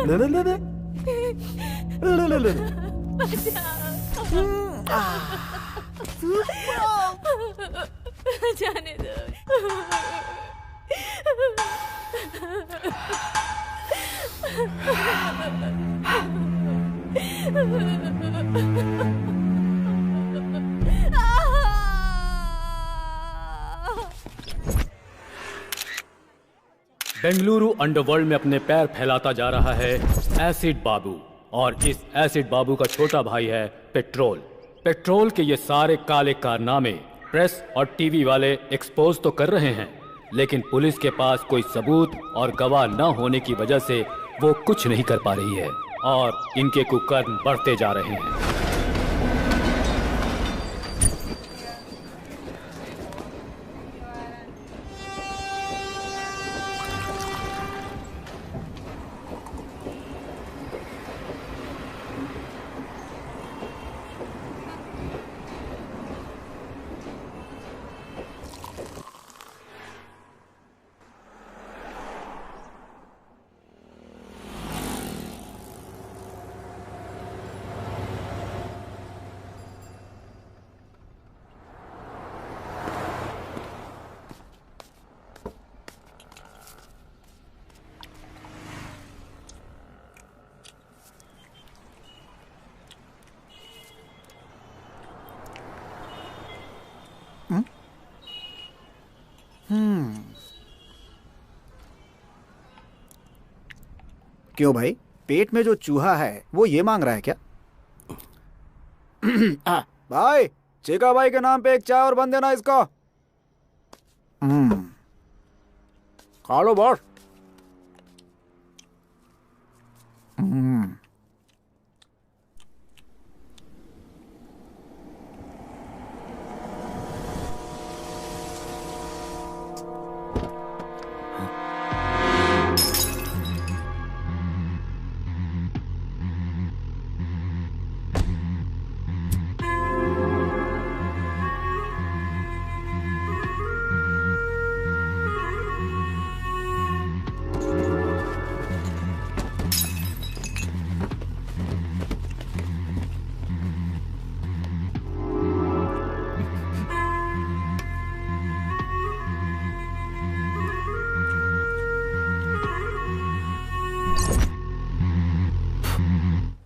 ले ले ले ले ले ले ले ले। जाने दो। बेंगलुरु अंडरवर्ल्ड में अपने पैर फैलाता जा रहा है एसिड बाबू, और इस एसिड बाबू का छोटा भाई है पेट्रोल। पेट्रोल के ये सारे काले कारनामे प्रेस और टीवी वाले एक्सपोज तो कर रहे हैं, लेकिन पुलिस के पास कोई सबूत और गवाह न होने की वजह से वो कुछ नहीं कर पा रही है, और इनके कुकर्म बढ़ते जा रहे हैं। क्यों भाई, पेट में जो चूहा है वो ये मांग रहा है क्या? भाई, चेका भाई के नाम पे एक चाय और बन देना इसको। खा लो बॉस।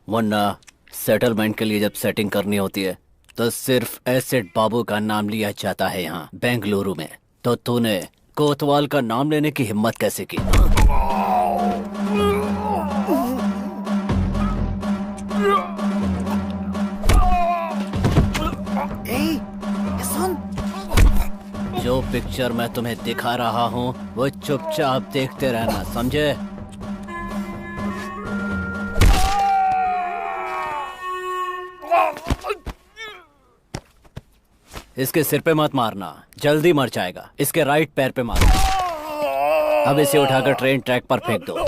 वरना सेटलमेंट के लिए जब सेटिंग करनी होती है तो सिर्फ एसिड बाबू का नाम लिया जाता है यहाँ बेंगलुरु में। तो तूने कोतवाल का नाम लेने की हिम्मत कैसे की? जो पिक्चर मैं तुम्हें दिखा रहा हूँ वो चुपचाप देखते रहना, समझे? इसके सिर पे मत मारना, जल्दी मर जाएगा। इसके राइट पैर पे मारना। अब इसे उठाकर ट्रेन ट्रैक पर फेंक दो।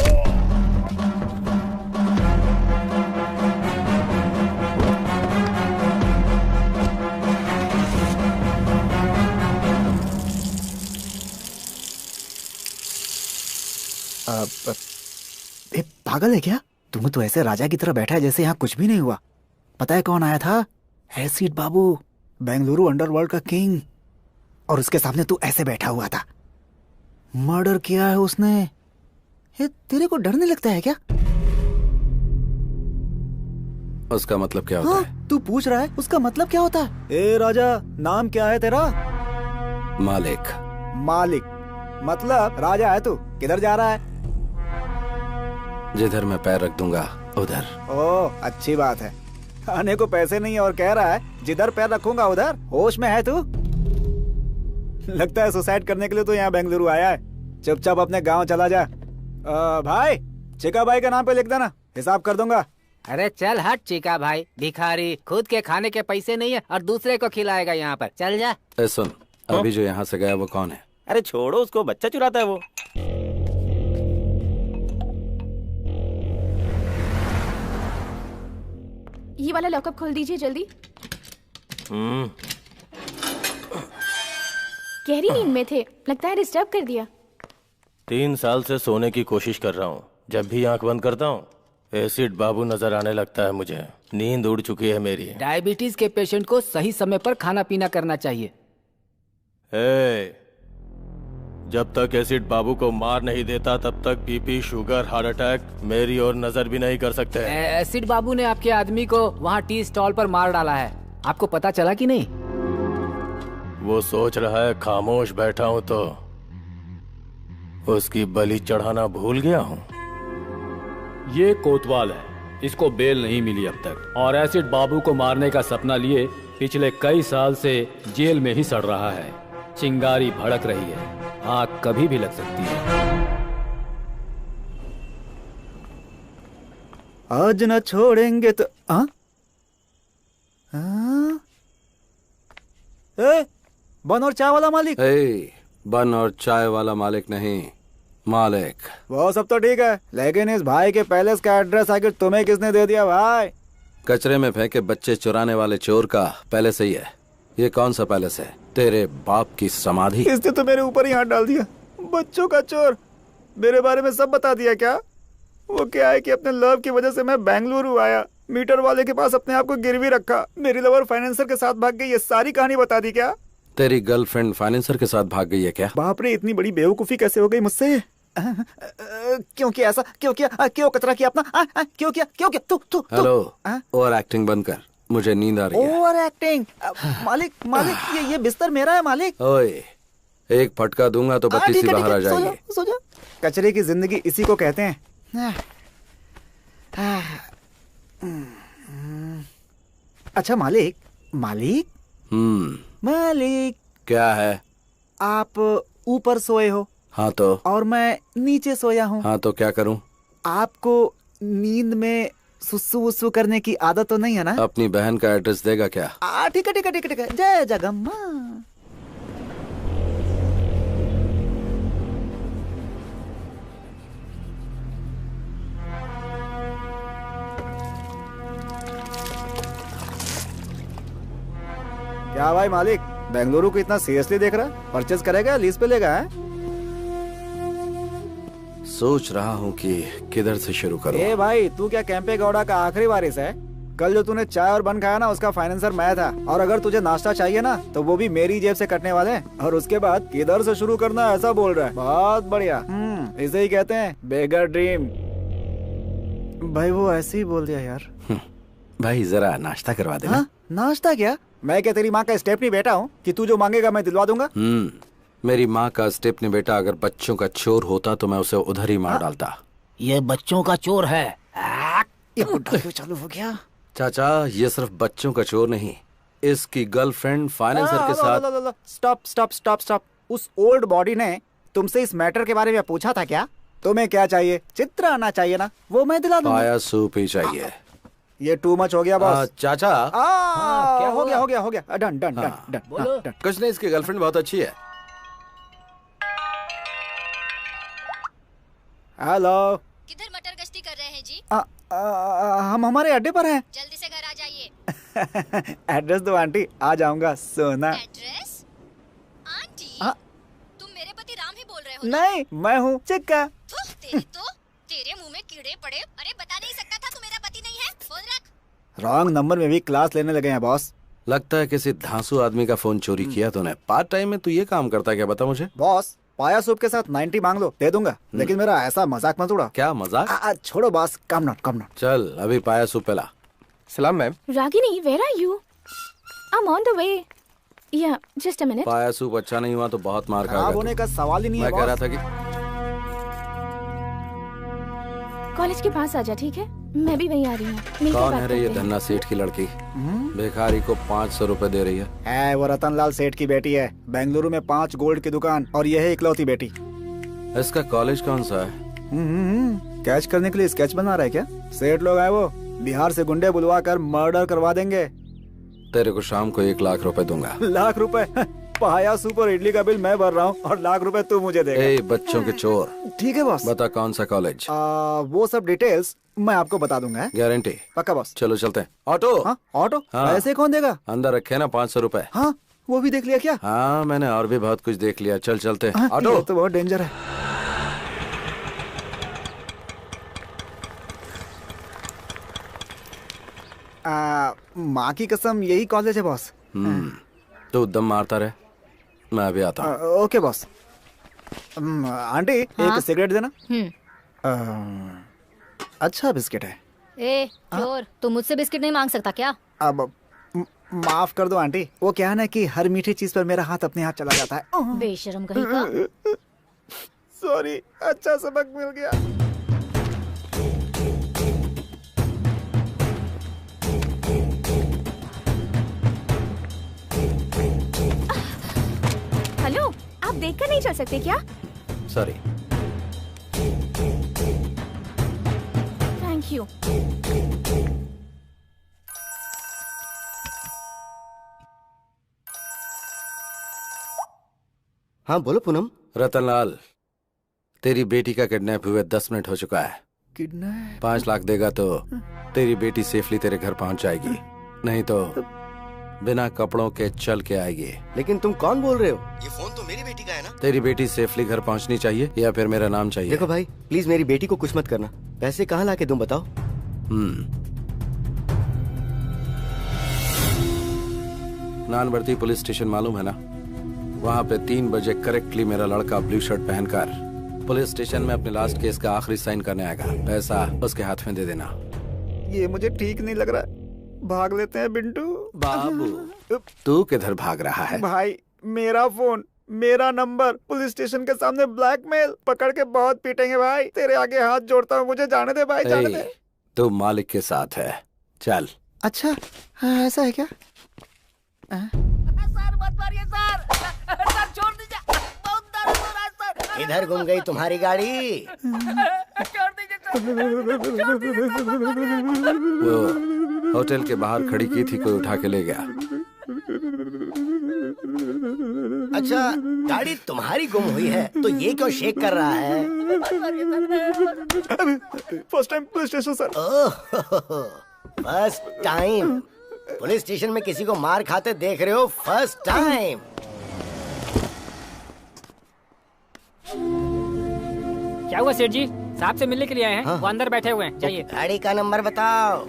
पागल है क्या? तुम तो ऐसे राजा की तरह बैठा है जैसे यहाँ कुछ भी नहीं हुआ। पता है कौन आया था? एसिड बाबू, बेंगलुरु अंडरवर्ल्ड का किंग। और उसके सामने तू ऐसे बैठा हुआ था। मर्डर किया है उसने। ये तेरे को डर नहीं लगता है क्या? उसका मतलब क्या होता है? तू पूछ रहा है उसका मतलब क्या होता है? ए राजा, नाम क्या है तेरा? मालिक। मालिक मतलब राजा है तू। किधर जा रहा है? जिधर मैं पैर रख दूंगा उधर। ओह, अच्छी बात है। खाने को पैसे नहीं और कह रहा है जिधर पैर रखूंगा उधर। होश में है तू? लगता है सुसाइड करने के लिए तो यहाँ बेंगलुरु आया है। चुपचाप अपने गांव चला जा। भाई, चिका भाई के नाम पे लिख देना, हिसाब कर दूंगा। अरे चल हट चिका भाई, भिखारी। खुद के खाने के पैसे नहीं है और दूसरे को खिलाएगा यहाँ पर। चल जा। सुन, अभी जो यहाँ से गया वो कौन है? अरे छोड़ो उसको, बच्चा चुराता है वो। ये वाला लॉकअप खोल दीजिए जल्दी। गहरी नींद में थे, लगता है डिस्टर्ब कर दिया। 3 साल से सोने की कोशिश कर रहा हूँ। जब भी आंख बंद करता हूँ एसिड बाबू नजर आने लगता है मुझे। नींद उड़ चुकी है मेरी। डायबिटीज के पेशेंट को सही समय पर खाना पीना करना चाहिए। जब तक एसिड बाबू को मार नहीं देता तब तक बीपी, शुगर, हार्ट अटैक मेरी ओर नजर भी नहीं कर सकते। एसिड बाबू ने आपके आदमी को वहाँ टी स्टॉल पर मार डाला है। आपको पता चला कि नहीं? वो सोच रहा है खामोश बैठा हूँ तो उसकी बलि चढ़ाना भूल गया हूँ। ये कोतवाल है, इसको बेल नहीं मिली अब तक, और एसिड बाबू को मारने का सपना लिए पिछले कई साल से जेल में ही सड़ रहा है। चिंगारी भड़क रही है, आग कभी भी लग सकती है। आज न छोड़ेंगे तो बन और चाय वाला मालिक। बन और चाय वाला मालिक नहीं, मालिक। वो सब तो ठीक है, लेकिन इस भाई के पैलेस का एड्रेस आखिर तुम्हें किसने दे दिया भाई? कचरे में फेंके बच्चे चुराने वाले चोर का पैलेस ही है। ये कौन सा पैलेस है? तेरे बाप की समाधि। इसने तो मेरे ऊपर ही हाथ डाल दिया। बच्चों का चोर, मेरे बारे में सब बता दिया क्या? वो क्या है कि अपने लव की वजह से मैं बेंगलुरु आया, मीटर वाले के पास अपने आप को गिरवी रखा, मेरी लवर फाइनेंसर के साथ भाग गई, ये सारी कहानी बता दी क्या? तेरी गर्लफ्रेंड फाइनेंसर के साथ भाग गई है क्या? बाप रे, इतनी बड़ी बेवकूफी कैसे हो गई मुझसे? क्यों किया ऐसा? क्यों किया? क्यों कचरा किया अपना? क्यों किया? क्यों किया? तू हेलो, ओवर एक्टिंग बंद कर, मुझे नींद आ रही है। Over acting? मालिक ये बिस्तर मेरा है मालिक। ओए, एक फटका दूंगा तो बत्ती सी बाहर आ जाएगी। सो जा। कचरे की जिंदगी इसी को कहते हैं। अच्छा मालिक, मालिक क्या है? आप ऊपर सोए हो? हाँ तो? और मैं नीचे सोया हूँ। हाँ तो क्या करूँ? आपको नींद में सुसु वुसु करने की आदत तो नहीं है ना? अपनी बहन का एड्रेस देगा क्या? ठीक है ठीक है ठीक है। जय जगम्मा। क्या भाई मालिक, बेंगलुरु को इतना सीरियसली देख रहा है? परचेज करेगा, लीज पे लेगा? है सोच रहा हूँ कि किधर से शुरू करूँ। ए भाई, तू क्या कैंपे गौड़ा का आखिरी वारिस है? कल जो तूने चाय और बन खाया ना, उसका फाइनेंसर मैं था। और अगर तुझे नाश्ता चाहिए ना, तो वो भी मेरी जेब से कटने वाले हैं। और उसके बाद किधर से शुरू करना, ऐसा बोल रहा है। बहुत बढ़िया। इसे ही कहते हैं बेगर ड्रीम। भाई वो ऐसे ही बोल दिया यार। भाई जरा नाश्ता करवा देना। हाँ? नाश्ता क्या? मैं क्या तेरी माँ का स्टेपनी बेटा हूँ कि तू जो मांगेगा मैं दिलवा दूंगा? मेरी माँ का स्टेपनी बेटा अगर बच्चों का चोर होता तो मैं उसे उधर ही मार डालता। ये बच्चों का चोर है। ये बुड्ढा क्यों चालू हो गया? चाचा, ये सिर्फ बच्चों का चोर नहीं, इसकी गर्लफ्रेंड फाइनेंसर के साथ। Stop stop stop stop. उस ओल्ड बॉडी ने तुमसे इस मैटर के बारे में पूछा था क्या? तुम्हें क्या चाहिए? चित्र आना चाहिए ना, वो मैं दिला दूंगा। पाया सूप ही चाहिए। ये टू मच हो गया बॉस। चाचा, क्या हो गया? Done done done done. कुछ नहीं, इसकी गर्लफ्रेंड बहुत अच्छी है। हेलो, किधर मटर गश्ती कर रहे हैं जी? हम हमारे अड्डे पर हैं। जल्दी से घर आ जाइए। एड्रेस दो आंटी, आ जाऊंगा। सोना। एड्रेस? आंटी, तुम मेरे पति राम ही बोल रहे हो? नहीं, मैं हूँ चिक्का। तेरे मुंह में कीड़े पड़े। अरे बता नहीं सकता था तू मेरा पति नहीं है? फोन रख। रॉन्ग नंबर में भी क्लास लेने लगे हैं बॉस। लगता है किसी धांसू आदमी का फोन चोरी किया तूने। पार्ट टाइम में तू ये काम करता है क्या, बता मुझे? बॉस, पाया सूप के साथ 90 मांग लो, दे दूंगा। लेकिन मेरा ऐसा मजाक मत उड़ा। क्या मजाक? छोड़ो बॉस, कम नॉट। चल अभी पाया सूप पिला। सलाम ma'am. Ragini, where are you? I'm on the way. Yeah, just a minute. पाया सूप अच्छा नहीं हुआ तो बहुत मार खराब खाएगा होने का सवाल ही नहीं है मैं कह रहा बॉस। था कि कॉलेज के पास आ जा, ठीक है? मैं भी वहीं आ रही हूँ। मिलकर कौन बात है रे ये करते हैं। धन्ना सेठ की लड़की? भिखारी को 500 रुपए दे रही है। वो रतनलाल सेठ की बेटी है। बेंगलुरु में 5 गोल्ड की दुकान, और यह है इकलौती बेटी। इसका कॉलेज कौन सा है? कैच करने के लिए स्केच बना रहा है क्या? सेठ लोग आए, वो बिहार से गुंडे बुलवा कर मर्डर करवा देंगे। तेरे को शाम को 1 लाख रुपए दूंगा। लाख रुपए? पाया सूप और इडली का बिल मैं भर रहा हूँ, और लाख रुपए तू मुझे देगा। ए बच्चों के चोर। ठीक है बॉस। बता कौन सा कॉलेज? वो सब डिटेल्स मैं आपको बता दूंगा। गारंटी? पक्का बॉस। चलो चलते हैं। ऑटो? ऑटो? हाँ। पैसे कौन देगा? अंदर रखे ना 500 रुपए। हाँ, वो भी देख लिया क्या? हाँ, मैंने और भी बहुत कुछ देख लिया। चल चलते हैं। ऑटो? ये तो बहुत डेंजर है। माँ की कसम यही कॉलेज है बॉस। तू दम मारता रहे, मैं अभी आता हूँ। Okay boss. आंटी एक सिगरेट देना। अच्छा बिस्किट है। ए चोर, तू मुझसे बिस्किट नहीं मांग सकता क्या? अब माफ कर दो आंटी, वो क्या है ना कि हर मीठी चीज पर मेरा हाथ अपने हाथ चला जाता है। बेशरम कहीं का। सॉरी, अच्छा सबक मिल गया। हेलो, आप देखकर नहीं चल सकते क्या? सॉरी। Thank you. हाँ बोलो पूनम। रतनलाल, तेरी बेटी का किडनैप हुए 10 मिनट हो चुका है। किडनैप? 5 लाख देगा तो तेरी बेटी सेफली तेरे घर पहुंच जाएगी, नहीं तो बिना कपड़ों के चल के आएगी। लेकिन तुम कौन बोल रहे हो? ये फोन तो मेरी बेटी का है ना? तेरी बेटी सेफली घर पहुंचनी चाहिए या फिर मेरा नाम चाहिए? देखो भाई, प्लीज मेरी बेटी को कुछ मत करना। पैसे कहाँ लाके तुम बताओ। नानवर्ती पुलिस स्टेशन मालूम है ना? वहाँ पे 3 बजे करेक्टली मेरा लड़का ब्लू शर्ट पहनकर पुलिस स्टेशन में अपने लास्ट केस का आखिरी साइन करने आएगा। पैसा उसके हाथ में दे देना। ये मुझे ठीक नहीं लग रहा है। भाग लेते हैं बिंटू। बाबू, तू किधर भाग रहा है? भाई, मेरा फोन, मेरा नंबर, पुलिस स्टेशन के सामने ब्लैकमेल, पकड़ के बहुत पीटेंगे भाई। तेरे आगे हाथ जोड़ता हूँ, मुझे जाने दे भाई, जाने दे। तू मालिक के साथ है, चल। अच्छा, ऐसा है क्या? सर मत मारिए सर, सर छोड़ दीजिए, बहुत दर्द हो रहा है सर। इधर घूम गई तुम्हारी गाड़ी। छोड़ दीजिए सर, छोड़ दीजिए सर। वो होटल के बाहर खड़ी की थी, कोई उठा के ले गया। अच्छा, गाड़ी तुम्हारी गुम हुई है तो ये क्यों शेक कर रहा है? First time police station sir. First time police station में किसी को मार खाते देख रहे हो? First time. क्या हुआ सेठ जी? साहब से मिलने के लिए आए हैं। वो अंदर बैठे हुए हैं, जाइए। गाड़ी का नंबर बताओ।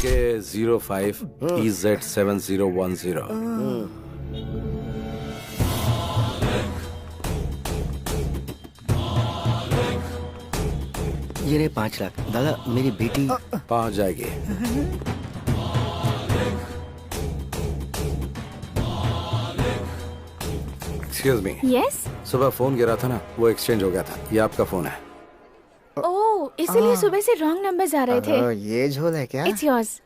K05 EZ7010। ये रहे 5 लाख। दादा, मेरी बेटी पहुंच जाएगी। Excuse me. यस। सुबह फोन गिरा था ना, वो एक्सचेंज हो गया था। ये आपका फोन है। ओह, इसीलिए सुबह से रॉन्ग नंबर्स आ रहे थे। ये झोल है क्या? It's yours.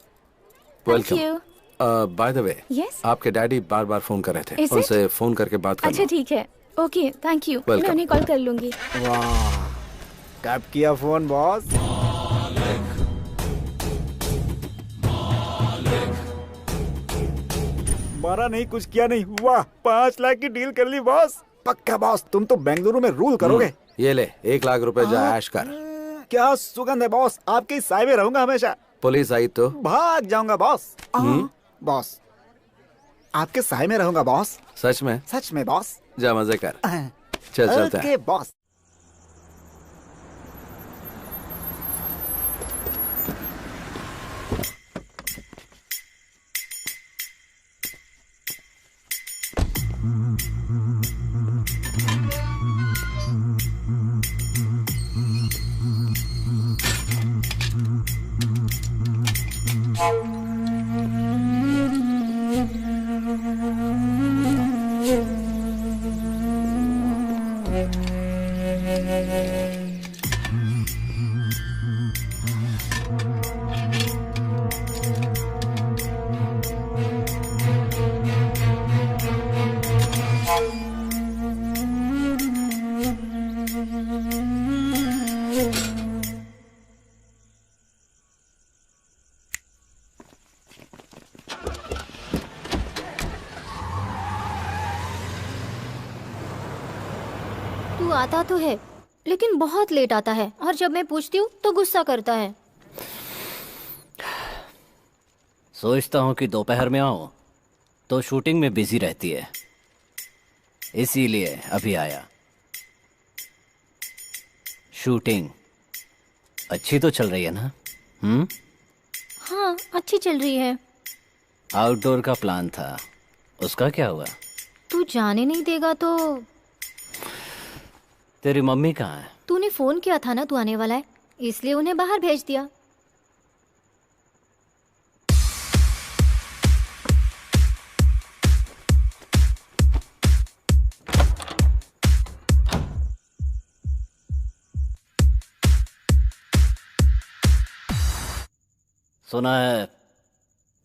Thank you. By the way, yes. आपके डैडी बार बार फोन कर रहे थे। Is it? उनसे फोन करके बात अच्छा करना। ठीक है, ओके, थैंक यू। Welcome. मैं उन्हें कॉल कर लूंगी। वाह, टैप किया फोन बॉस। मारा नहीं, कुछ किया नहीं। वाह, 5 लाख की डील कर ली बॉस। पक्का बॉस, तुम तो बेंगलुरु में रूल करोगे। ये ले 1 लाख रुपए, जा ऐश कर। क्या सुगंध है बॉस, आपके साय में रहूंगा हमेशा। पुलिस आई तो भाग जाऊंगा बॉस। बॉस, आपके साय में रहूंगा बॉस। सच में? सच में बॉस। जा मजे कर। चल चलते हैं। Okay boss. तू आता तो है लेकिन बहुत लेट आता है, और जब मैं पूछती हूँ तो गुस्सा करता है। सोचता हूँ कि दोपहर में आऊँ तो शूटिंग में बिजी रहती है, इसीलिए अभी आया। शूटिंग अच्छी तो चल रही है ना? हाँ, अच्छी चल रही है। आउटडोर का प्लान था, उसका क्या हुआ? तू जाने नहीं देगा तो? तेरी मम्मी कहाँ है? तूने फोन किया था ना तू आने वाला है, इसलिए उन्हें बाहर भेज दिया। सुना है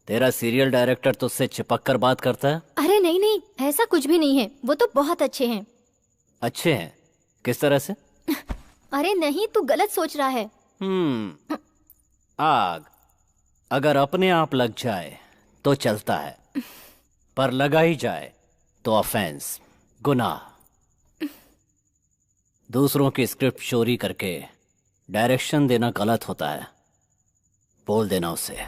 तेरा सीरियल डायरेक्टर तुझसे चिपक कर बात करता है। अरे नहीं नहीं, ऐसा कुछ भी नहीं है, वो तो बहुत अच्छे हैं। अच्छे हैं? किस तरह से? अरे नहीं, तू गलत सोच रहा है। आग अगर अपने आप लग जाए तो चलता है, पर लगा ही जाए तो ऑफेंस, गुनाह। दूसरों की स्क्रिप्ट चोरी करके डायरेक्शन देना गलत होता है, बोल देना उसे।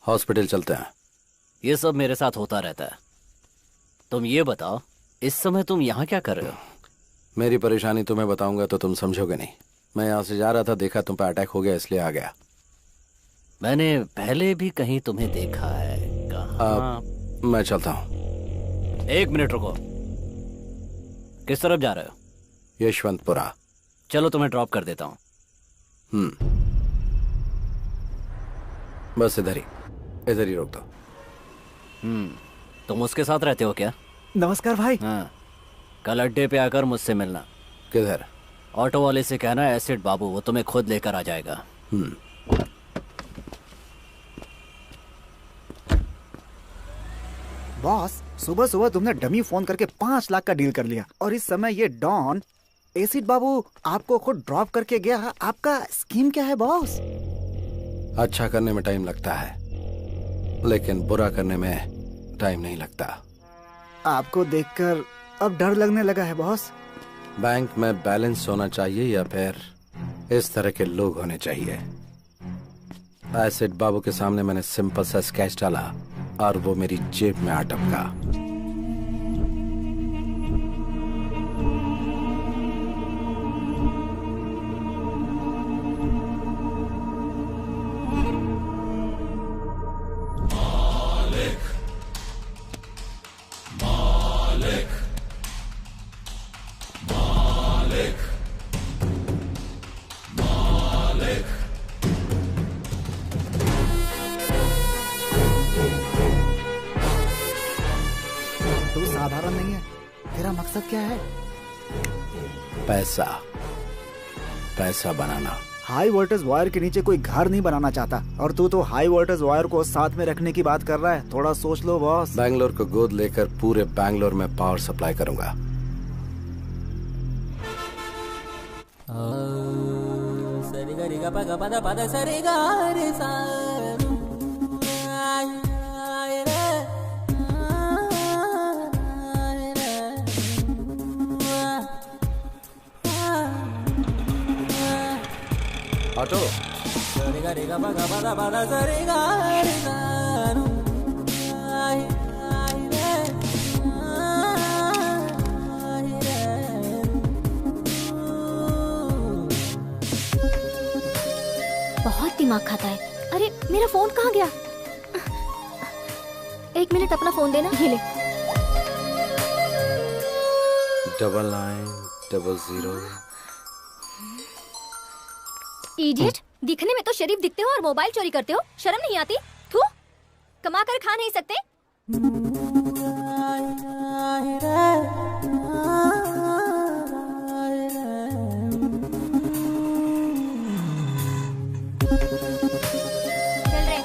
हॉस्पिटल चलते हैं। ये सब मेरे साथ होता रहता है। तुम ये बताओ, इस समय तुम यहाँ क्या कर रहे हो? मेरी परेशानी तुम्हें बताऊंगा तो तुम समझोगे नहीं। मैं यहाँ से जा रहा था, देखा तुम पे अटैक हो गया, इसलिए आ गया। मैंने पहले भी कहीं तुम्हें देखा है। कहाँ? मैं चलता हूँ। 1 मिनट रुको। किस तरफ जा रहे हो? यशवंतपुरा। चलो तुम्हें ड्रॉप कर देता हूँ। बस इधर ही रोक दो। तुम उसके साथ रहते हो क्या? नमस्कार भाई। हाँ, कल अड्डे पे आकर मुझसे मिलना। किधर? ऑटो वाले से कहना एसिड बाबू, वो तुम्हें खुद लेकर आ जाएगा। बॉस, सुबह सुबह तुमने डमी फोन करके 5 लाख का डील कर लिया, और इस समय ये डॉन एसिड बाबू आपको खुद ड्रॉप करके गया। आपका स्कीम क्या है बॉस? अच्छा करने में टाइम लगता है, लेकिन बुरा करने में टाइम नहीं लगता। आपको देखकर अब डर लगने लगा है बॉस। बैंक में बैलेंस होना चाहिए या फिर इस तरह के लोग होने चाहिए? एसिड बाबू के सामने मैंने सिंपल सा स्केच डाला और वो मेरी जेब में आ टपका। साधारण नहीं है। तेरा मकसद क्या है? पैसा, पैसा बनाना। हाई वोल्टेज वायर के नीचे कोई घर नहीं बनाना चाहता, और तू तो हाई वोल्टेज वायर को साथ में रखने की बात कर रहा है। थोड़ा सोच लो बॉस। बैंगलोर को गोद लेकर पूरे बैंगलोर में पावर सप्लाई करूंगा। ऑटो, बहुत दिमाग खाता है। अरे मेरा फोन कहाँ गया? 1 मिनट, अपना फोन देना। ये ले। 9900। इडियट, दिखने में तो शरीफ दिखते हो और मोबाइल चोरी करते हो। शर्म नहीं आती? थू, कमा कर खा नहीं सकते? चल रे।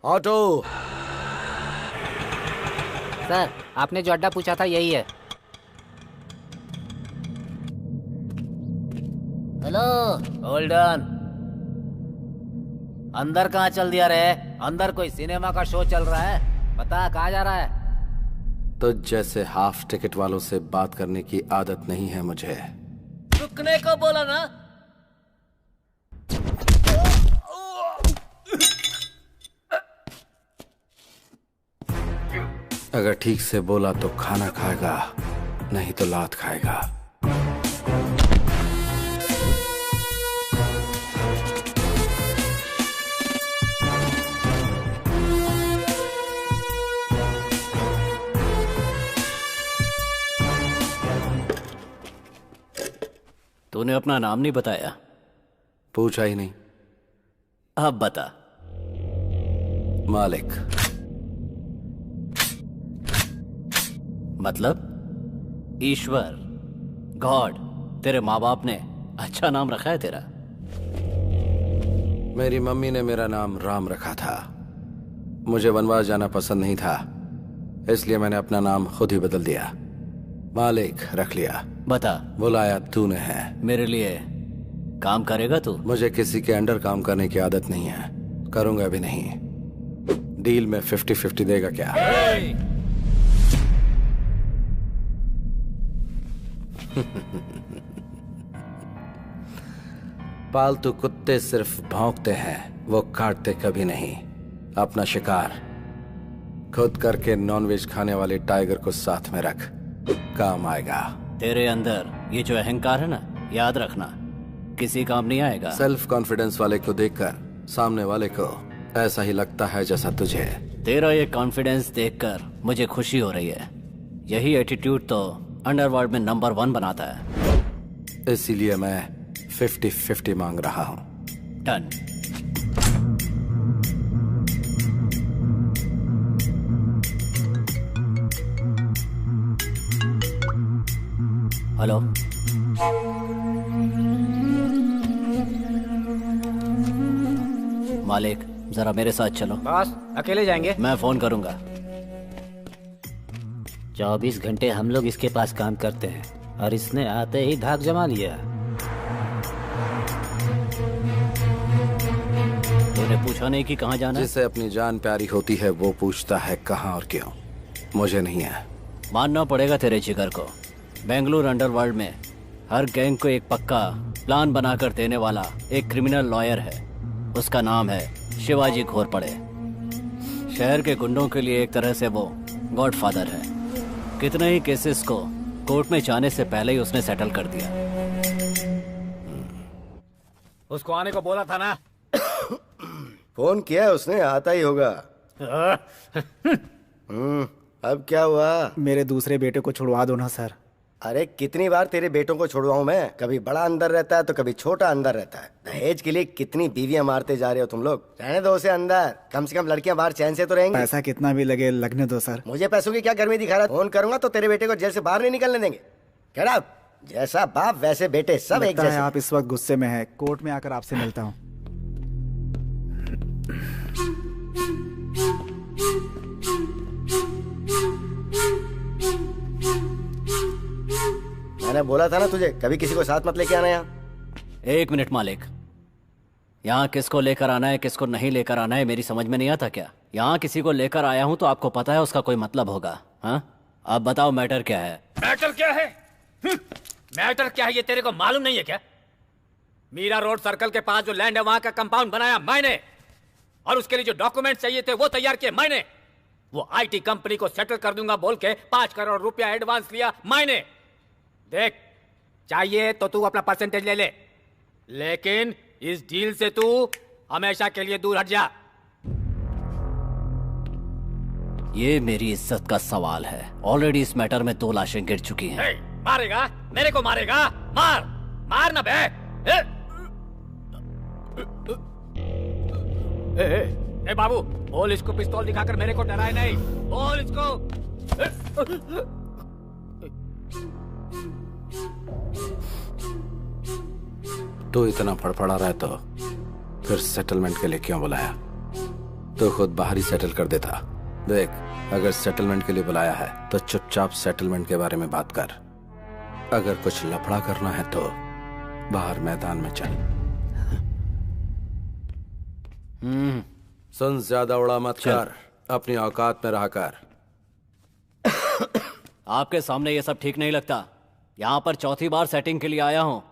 ऑटो, सर, आपने जो अड्डा पूछा था यही है। Hello, hold on. अंदर कहाँ चल दिया रे? अंदर कोई सिनेमा का शो चल रहा है। बता कहाँ जा रहा है? तो जैसे हाफ टिकट वालों से बात करने की आदत नहीं है मुझे। रुकने को बोला ना। अगर ठीक से बोला तो खाना खाएगा, नहीं तो लात खाएगा। तूने अपना नाम नहीं बताया। पूछा ही नहीं। अब बता। मालिक। मतलब ईश्वर, गॉड। तेरे माँ बाप ने अच्छा नाम रखा है तेरा। मेरी मम्मी ने मेरा नाम राम रखा था। मुझे वनवास जाना पसंद नहीं था, इसलिए मैंने अपना नाम खुद ही बदल दिया। मालिक रख लिया। बता। बुलाया तूने है। मेरे लिए काम करेगा तू? मुझे किसी के अंडर काम करने की आदत नहीं है, करूंगा भी नहीं। डील में 50-50 देगा क्या? पालतू कुत्ते सिर्फ भौंकते हैं, वो काटते कभी नहीं। अपना शिकार खुद करके नॉनवेज खाने वाले टाइगर को साथ में रख, काम आएगा। तेरे अंदर ये जो अहंकार है ना, याद रखना किसी काम नहीं आएगा। सेल्फ कॉन्फिडेंस वाले को देखकर सामने वाले को ऐसा ही लगता है जैसा तुझे। तेरा ये कॉन्फिडेंस देखकर मुझे खुशी हो रही है। यही एटीट्यूड तो अंडरवर्ल्ड में नंबर 1 बनाता है। इसीलिए मैं 50-50 मांग रहा हूं। डन। हेलो, मालिक जरा मेरे साथ चलो। बॉस, अकेले जाएंगे? मैं फोन करूंगा। 24 घंटे हम लोग इसके पास काम करते हैं और इसने आते ही धाक जमा लिया। तूने पूछा नहीं कि कहाँ जाना है? जिसे अपनी जान प्यारी होती है वो पूछता है कहाँ और क्यों। मुझे नहीं है। मानना पड़ेगा तेरे जिगर को। बेंगलुरु अंडरवर्ल्ड में हर गैंग को एक पक्का प्लान बनाकर देने वाला एक क्रिमिनल लॉयर है। उसका नाम है शिवाजी घोरपड़े। शहर के गुंडों के लिए एक तरह से वो गॉडफादर है। कितने ही केसेस को कोर्ट में जाने से पहले ही उसने सेटल कर दिया। उसको आने को बोला था ना। फोन किया है उसने, आता ही होगा। अब क्या हुआ? मेरे दूसरे बेटे को छुड़वा दो ना सर। अरे कितनी बार तेरे बेटों को छुड़वाऊं मैं, कभी बड़ा अंदर रहता है तो कभी छोटा अंदर रहता है। दहेज के लिए कितनी बीवियां मारते जा रहे हो तुम लोग। रहने दो उसे अंदर, कम से कम लड़कियां बाहर चैन से तो रहेंगी। पैसा कितना भी लगे लगने दो सर। मुझे पैसों की क्या गर्मी दिखा रहा है? फोन करूंगा तो तेरे बेटे को जेल से बाहर नहीं निकलने देंगे। Get out! जैसा बाप वैसे बेटे, सब एक लगता है जैसे। आप इस वक्त गुस्से में हैं। कोर्ट में आकर आपसे मिलता हूँ। मैंने बोला था ना तुझे, कभी किसी को साथ मत लेके आना यहाँ। 1 मिनट मालिक, यहाँ किसको लेकर आना है किसको नहीं लेकर आना है मेरी समझ में नहीं आता क्या? यहाँ किसी को लेकर आया हूँ तो आपको पता है उसका कोई मतलब होगा। हाँ, अब बताओ मैटर क्या है? मैटर क्या है? मैटर क्या है ये तेरे को मालूम नहीं है क्या? मीरा रोड सर्कल के पास जो लैंड है वहां का कंपाउंड बनाया मैंने, और उसके लिए जो डॉक्यूमेंट चाहिए थे वो तैयार किए मैंने। वो आईटी कंपनी को सेटल कर दूंगा बोल के 5 करोड़ रुपया एडवांस लिया मैंने। देख, चाहिए तो तू अपना परसेंटेज ले ले, लेकिन इस डील से तू हमेशा के लिए दूर हट जा। ये मेरी इज्जत का सवाल है। ऑलरेडी इस मैटर में 2 लाशें गिर चुकी हैं। मारेगा? मेरे को मारेगा? मार मार ना बे। ए बाबू, बोल इसको पिस्तौल दिखाकर मेरे को डराए नहीं। बोल इसको। तो इतना फड़फड़ा रहा है तो फिर सेटलमेंट के लिए क्यों बुलाया? तो खुद बाहर ही सेटल कर देता। देख, अगर सेटलमेंट के लिए बुलाया है तो चुपचाप सेटलमेंट के बारे में बात कर। अगर कुछ लफड़ा करना है तो बाहर मैदान में चल। सुन, ज्यादा उड़ा मत कर, अपनी औकात में रहा कर। आपके सामने ये सब ठीक नहीं लगता। यहाँ पर 4थी बार सेटिंग के लिए आया हूँ।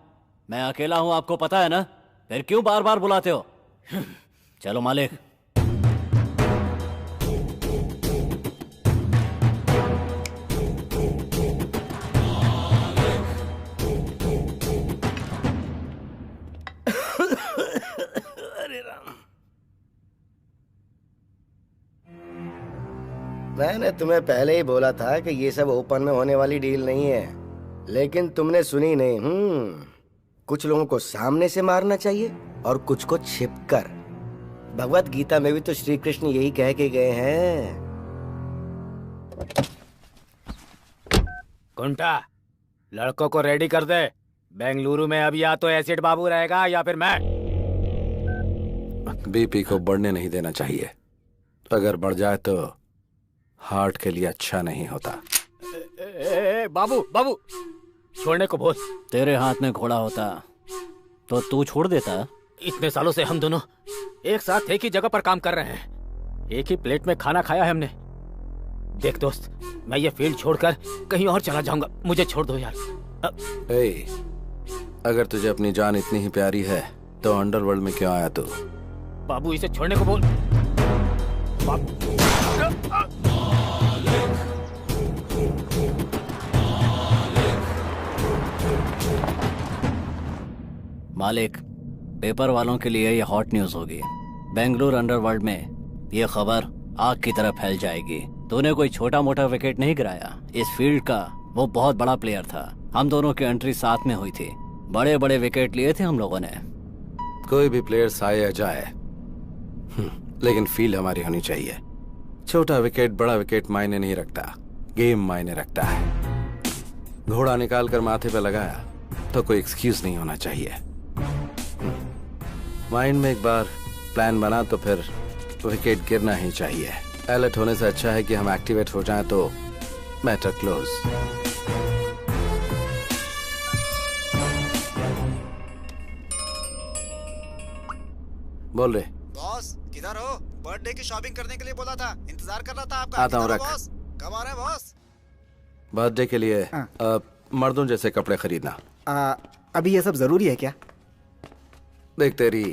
मैं अकेला हूँ, आपको पता है ना? फिर क्यों बार बार बुलाते हो? चलो मालिक। मैंने तुम्हें पहले ही बोला था कि ये सब ओपन में होने वाली डील नहीं है, लेकिन तुमने सुनी नहीं। कुछ लोगों को सामने से मारना चाहिए और कुछ को छिपकर। भगवत गीता में भी तो श्री कृष्ण यही कह के गए हैं। कुंटा, लड़कों को रेडी कर दे। बेंगलुरु में अब या तो एसिड बाबू रहेगा या फिर मैं। बीपी को बढ़ने नहीं देना चाहिए। अगर बढ़ जाए तो हार्ट के लिए अच्छा नहीं होता। बाबू बाबू, छोड़ने को बोल। तेरे हाथ में घोड़ा होता तो तू छोड़ देता। इतने सालों से हम दोनों एक साथ एक ही जगह पर काम कर रहे हैं, एक ही प्लेट में खाना खाया है हमने। देख दोस्त, मैं ये फील्ड छोड़कर कहीं और चला जाऊंगा, मुझे छोड़ दो यार। अगर तुझे अपनी जान इतनी ही प्यारी है तो अंडरवर्ल्ड में क्यों आया तू? बाबू, इसे छोड़ने को बोल। मालिक, पेपर वालों के लिए ये हॉट न्यूज होगी। बेंगलुरु अंडरवर्ल्ड में ये खबर आग की तरह फैल जाएगी। तूने कोई छोटा मोटा विकेट नहीं गिराया। इस फील्ड का वो बहुत बड़ा प्लेयर था। हम दोनों की एंट्री साथ में हुई थी। बड़े बड़े विकेट लिए थे हम लोगों ने। कोई भी प्लेयर आए या जाए, लेकिन फील्ड हमारी होनी चाहिए। छोटा विकेट बड़ा विकेट मायने नहीं रखता, गेम मायने रखता है। घोड़ा निकाल कर माथे पे लगाया तो कोई एक्सक्यूज नहीं होना चाहिए। माइंड में एक बार प्लान बना तो फिर विकेट गिरना ही चाहिए। अलर्ट होने से अच्छा है कि हम एक्टिवेट हो जाएं तो मैटर क्लोज। बोल रहे बॉस, किधर हो? बर्थडे की शॉपिंग करने के लिए बोला था, इंतजार कर रहा था आपका। आता हूँ, रख। बॉस, कब आ रहे हैं बॉस? बर्थडे के लिए मर्दों जैसे कपड़े खरीदना। अभी ये सब जरूरी है क्या? देख, तेरी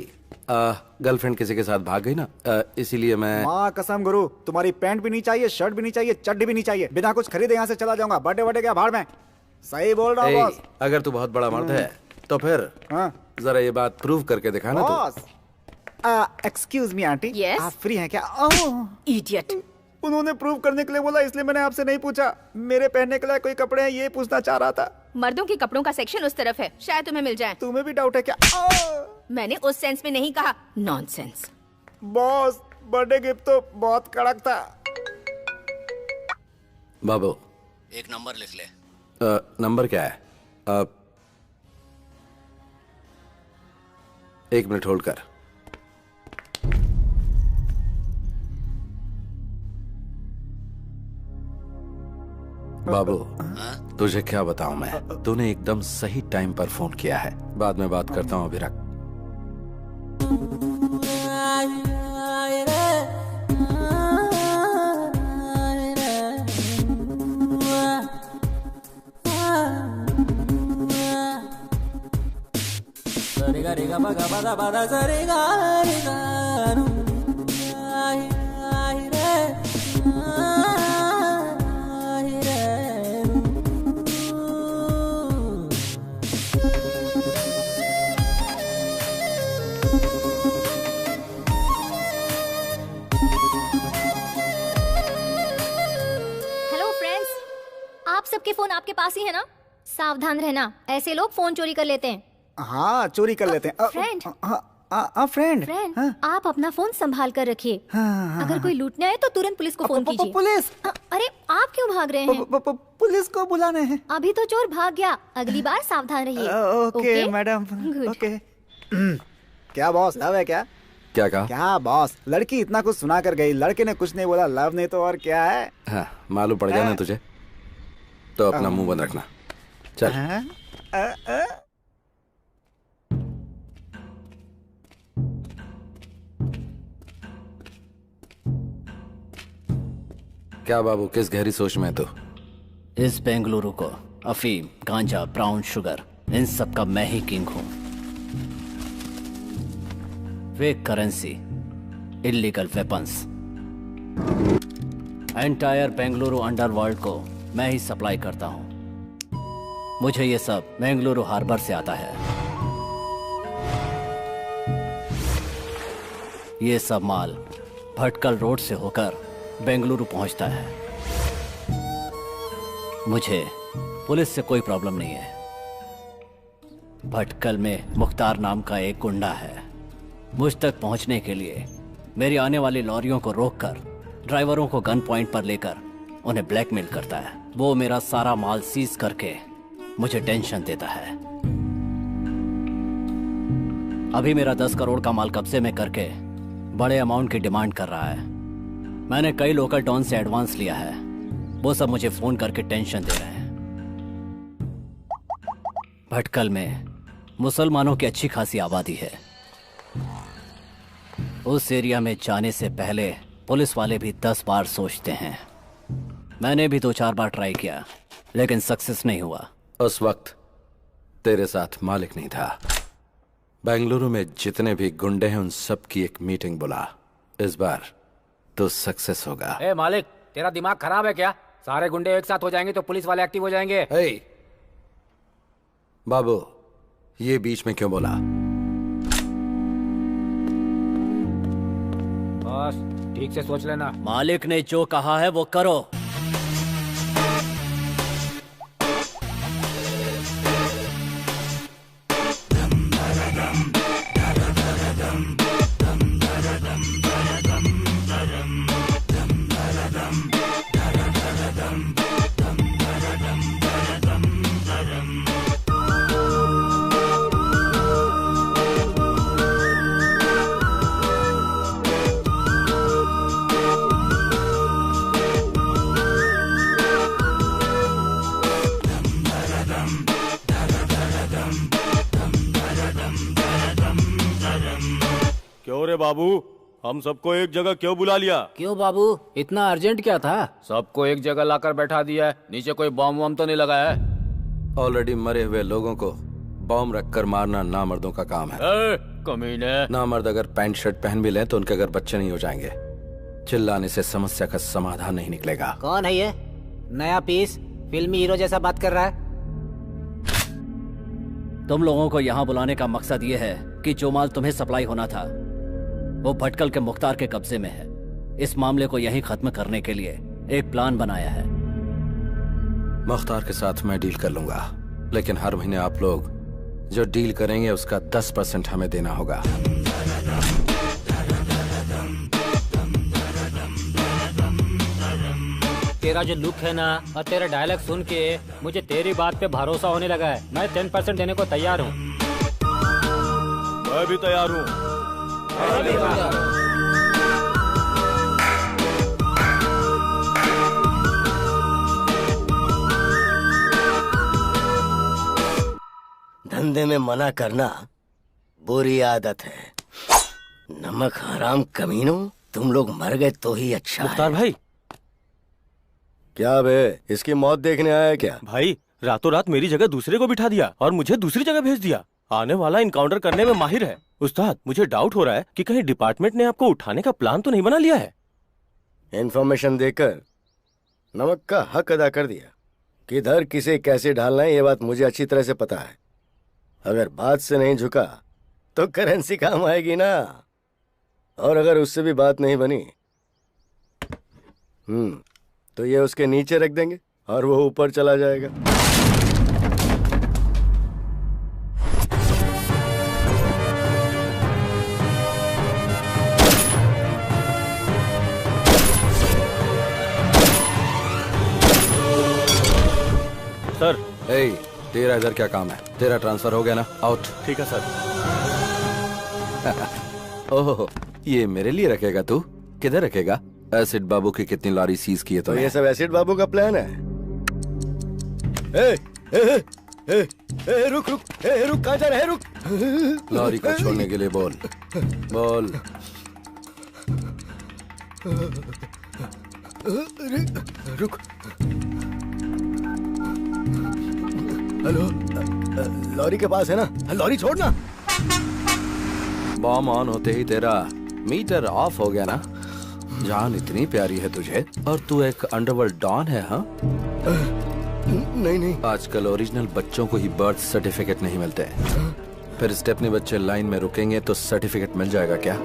गर्लफ्रेंड किसी के साथ भाग गई ना, इसीलिए मैं। माँ कसम गुरु, तुम्हारी पैंट भी नहीं चाहिए, शर्ट भी नहीं चाहिए, चड्डी भी नहीं चाहिए। बिना कुछ खरीदे यहाँ से चला जाऊंगा। बर्थडे बर्थडे क्या भाड़ में। सही बोल रहा हूँ बॉस। अगर तू बहुत बड़ा मर्द है तो फिर जरा ये बात प्रूव करके दिखाना तू। Excuse me aunty, Yes? आप फ्री हैं क्या? इडियट। उन्होंने प्रूव करने के लिए बोला, इसलिए मैंने आपसे नहीं पूछा। मेरे पहनने के लिए कोई कपड़े हैं ये पूछना चाह रहा था। मर्दों के कपड़ों का सेक्शन उस तरफ है, शायद तुम्हें मिल जाए। तुम्हें भी डाउट है क्या? मैंने उस सेंस में नहीं कहा, नॉनसेंस। बॉस, बर्थडे गिफ्ट तो बहुत कड़क था। बाबू एक नंबर लिख ले। नंबर क्या है? एक मिनट होल्ड कर। बाबू, तुझे क्या बताऊं मैं, तूने एकदम सही टाइम पर फोन किया है। बाद में बात करता हूं, अभी रख। आप सबके फोन आपके पास ही है ना? सावधान रहना, ऐसे लोग फोन चोरी कर लेते हैं। हाँ, चोरी कर लेते हैं। फ्रेंड, फ्रेंड, आप अपना फोन संभाल कर रखिए। अगर कोई लूटने आए तो तुरंत पुलिस को फोन कीजिए। पुलिस? अरे आप क्यों भाग रहे हैं? पुलिस को बुलाने हैं। अभी तो चोर भाग गया, अगली बार सावधान रहिए। Okay madam, okay. क्या बॉस, लव है क्या? क्या कहा? क्या बॉस, लड़की इतना कुछ सुना कर गई, लड़के ने कुछ नहीं बोला, लव नहीं तो और क्या है? हाँ, मालूम पड़ गया ना तुझे, तो अपना मुंह बंद रखना। चल। क्या बाबू, किस गहरी सोच में तू? इस बेंगलुरु को अफीम, गांजा, ब्राउन शुगर, इन सब का मैं ही किंग हूं। Fake currency, illegal weapons, entire Bengaluru underworld को मैं ही सप्लाई करता हूं। मुझे ये सब बेंगलुरु हार्बर से आता है। ये सब माल भटकल रोड से होकर बेंगलुरु पहुंचता है। मुझे पुलिस से कोई प्रॉब्लम नहीं है। भटकल में मुख्तार नाम का एक गुंडा है। मुझ तक पहुंचने के लिए मेरी आने वाली लॉरियों को रोककर ड्राइवरों को गन पॉइंट पर लेकर उन्हें ब्लैकमेल करता है। वो मेरा सारा माल सीज करके मुझे टेंशन देता है। अभी मेरा 10 करोड़ का माल कब्जे में करके बड़े अमाउंट की डिमांड कर रहा है। मैंने कई लोकल डॉन से एडवांस लिया है, वो सब मुझे फोन करके टेंशन दे रहे हैं। भटकल में मुसलमानों की अच्छी खासी आबादी है। उस एरिया में जाने से पहले पुलिस वाले भी 10 बार सोचते हैं। मैंने भी 2-4 बार ट्राई किया, लेकिन सक्सेस नहीं हुआ। उस वक्त तेरे साथ मालिक नहीं था। बेंगलुरु में जितने भी गुंडे हैं उन सब की एक मीटिंग बुला। इस बार तो सक्सेस होगा। ए मालिक, तेरा दिमाग खराब है क्या? सारे गुंडे एक साथ हो जाएंगे तो पुलिस वाले एक्टिव हो जाएंगे। बाबू, ये बीच में क्यों बोला? बस ठीक से सोच लेना। मालिक ने जो कहा है वो करो। क्यों रे बाबू, हम सबको एक जगह क्यों बुला लिया? क्यों बाबू, इतना अर्जेंट क्या था? सबको एक जगह लाकर बैठा दिया है, नीचे कोई बम वम तो नहीं लगाया है? ऑलरेडी मरे हुए लोगों को बॉम्ब रखकर मारना नामर्दों का काम है। कमीने। नामर्द अगर पैंट शर्ट पहन भी लें तो उनके अगर बच्चे नहीं हो जाएंगे। चिल्लाने से समस्या का समाधान नहीं निकलेगा। कौन है ये नया पीस, फिल्मी हीरो जैसा बात कर रहा है? तुम लोगों को यहाँ बुलाने का मकसद ये है कि जो माल तुम्हें सप्लाई होना था वो भटकल के मुख्तार के कब्जे में है, इस मामले को यहीं खत्म करने के लिए एक प्लान बनाया है। मुख्तार के साथ मैं डील कर लूंगा, लेकिन हर महीने आप लोग जो डील करेंगे उसका 10% हमें देना होगा। तेरा जो लुक है ना और तेरा डायलॉग सुन के मुझे तेरी बात पे भरोसा होने लगा है। मैं 10% देने को तैयार हूँ। मैं भी तैयार हूँ। धंधे में मना करना बुरी आदत है। नमक हराम कमीनों, तुम लोग मर गए तो ही अच्छा मुख्तार है। भाई, क्या बे, इसकी मौत देखने आया है क्या? भाई रातों रात मेरी जगह दूसरे को बिठा दिया और मुझे दूसरी जगह भेज दिया। आने वाला इनकाउंटर करने में माहिर है। उस्ताद, मुझे डाउट हो रहा है कि कहीं डिपार्टमेंट ने आपको उठाने का प्लान तो नहीं बना लिया है। इन्फॉर्मेशन देकर नमक का हक अदा कर दिया। किधर किसे कैसे ढालना है ये बात मुझे अच्छी तरह से पता है। अगर बात से नहीं झुका तो करेंसी काम आएगी ना, और अगर उससे भी बात नहीं बनी तो ये उसके नीचे रख देंगे और वो ऊपर चला जाएगा। सर। ए, तेरा इधर क्या काम है? तेरा ट्रांसफर हो गया ना? आउट। ठीक है सर। ओहो, ये मेरे लिए रखेगा तू? किधर रखेगा? एसिड बाबू की कितनी लॉरी सीज की है तो ये सब एसिड बाबू का प्लान है? ए, ए, ए, ए, रुक रुक, रुक, कहाँ जा रहा है? रुक। लॉरी को छोड़ने के लिए बोल। बोल। रुक। हेलो, लॉरी के पास है ना? लॉरी छोड़ना। बॉम्ब ऑन होते ही तेरा मीटर ऑफ हो गया ना? जान इतनी प्यारी है तुझे और तू एक अंडरवर्ल्ड डॉन है? हाँ, नहीं। आजकल ओरिजिनल बच्चों को ही बर्थ सर्टिफिकेट नहीं मिलते। फिर स्टेपनी बच्चे लाइन में रुकेंगे तो सर्टिफिकेट मिल जाएगा क्या?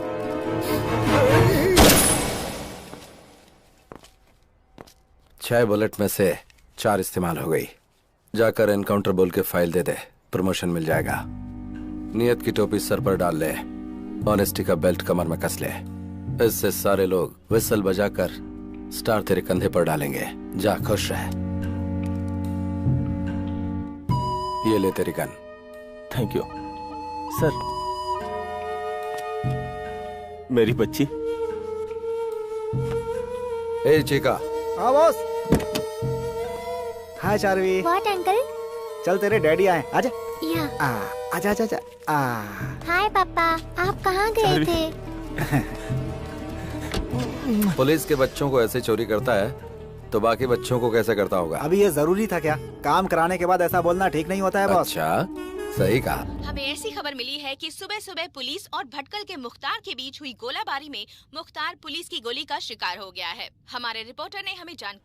छह बुलेट में से 4 इस्तेमाल हो गई। जाकर एनकाउंटर बोल के फाइल दे दे, प्रमोशन मिल जाएगा। नियत की टोपी सर पर डाल ले, ऑनेस्टी का बेल्ट कमर में कस ले। इससे सारे लोग विसल बजाकर स्टार तेरे कंधे पर डालेंगे। जा, खुश रह। ये ले तेरी गन। Thank you sir. मेरी बच्ची। ए चिका। हाँ boss. Hi Charvi. What uncle? चल तेरे डैडी आए, आजा। या। आजा आजा आजा। हाय पापा, आप कहाँ गए थे? पुलिस के बच्चों को ऐसे चोरी करता है तो बाकी बच्चों को कैसे करता होगा? अभी ये जरूरी था क्या? काम कराने के बाद ऐसा बोलना ठीक नहीं होता है बॉस। अच्छा, सही कहा। हमें ऐसी खबर मिली है कि सुबह सुबह पुलिस और भटकल के मुख्तार के बीच हुई गोलाबारी में मुख्तार पुलिस की गोली का शिकार हो गया है। हमारे रिपोर्टर ने हमें जान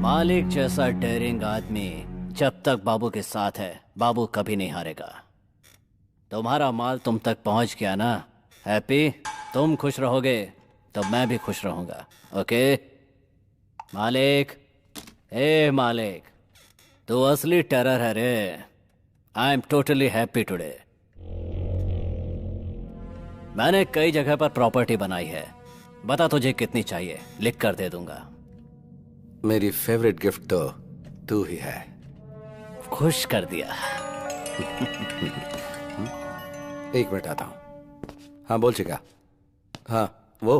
मालिक जैसा डेयरिंग आदमी जब तक बाबू के साथ है, बाबू कभी नहीं हारेगा। तुम्हारा माल तुम तक पहुंच गया ना? हैप्पी? तुम खुश रहोगे तो मैं भी खुश रहूंगा। ओके मालिक? ए मालिक, तू असली टेरर है रे। I am totally happy today. मैंने कई जगह पर प्रॉपर्टी बनाई है। बता तुझे कितनी चाहिए, लिख कर दे दूंगा। मेरी फेवरेट गिफ्ट तो तू ही है। खुश कर दिया। एक मिनट आता हूं। हाँ बोल चिका। हाँ वो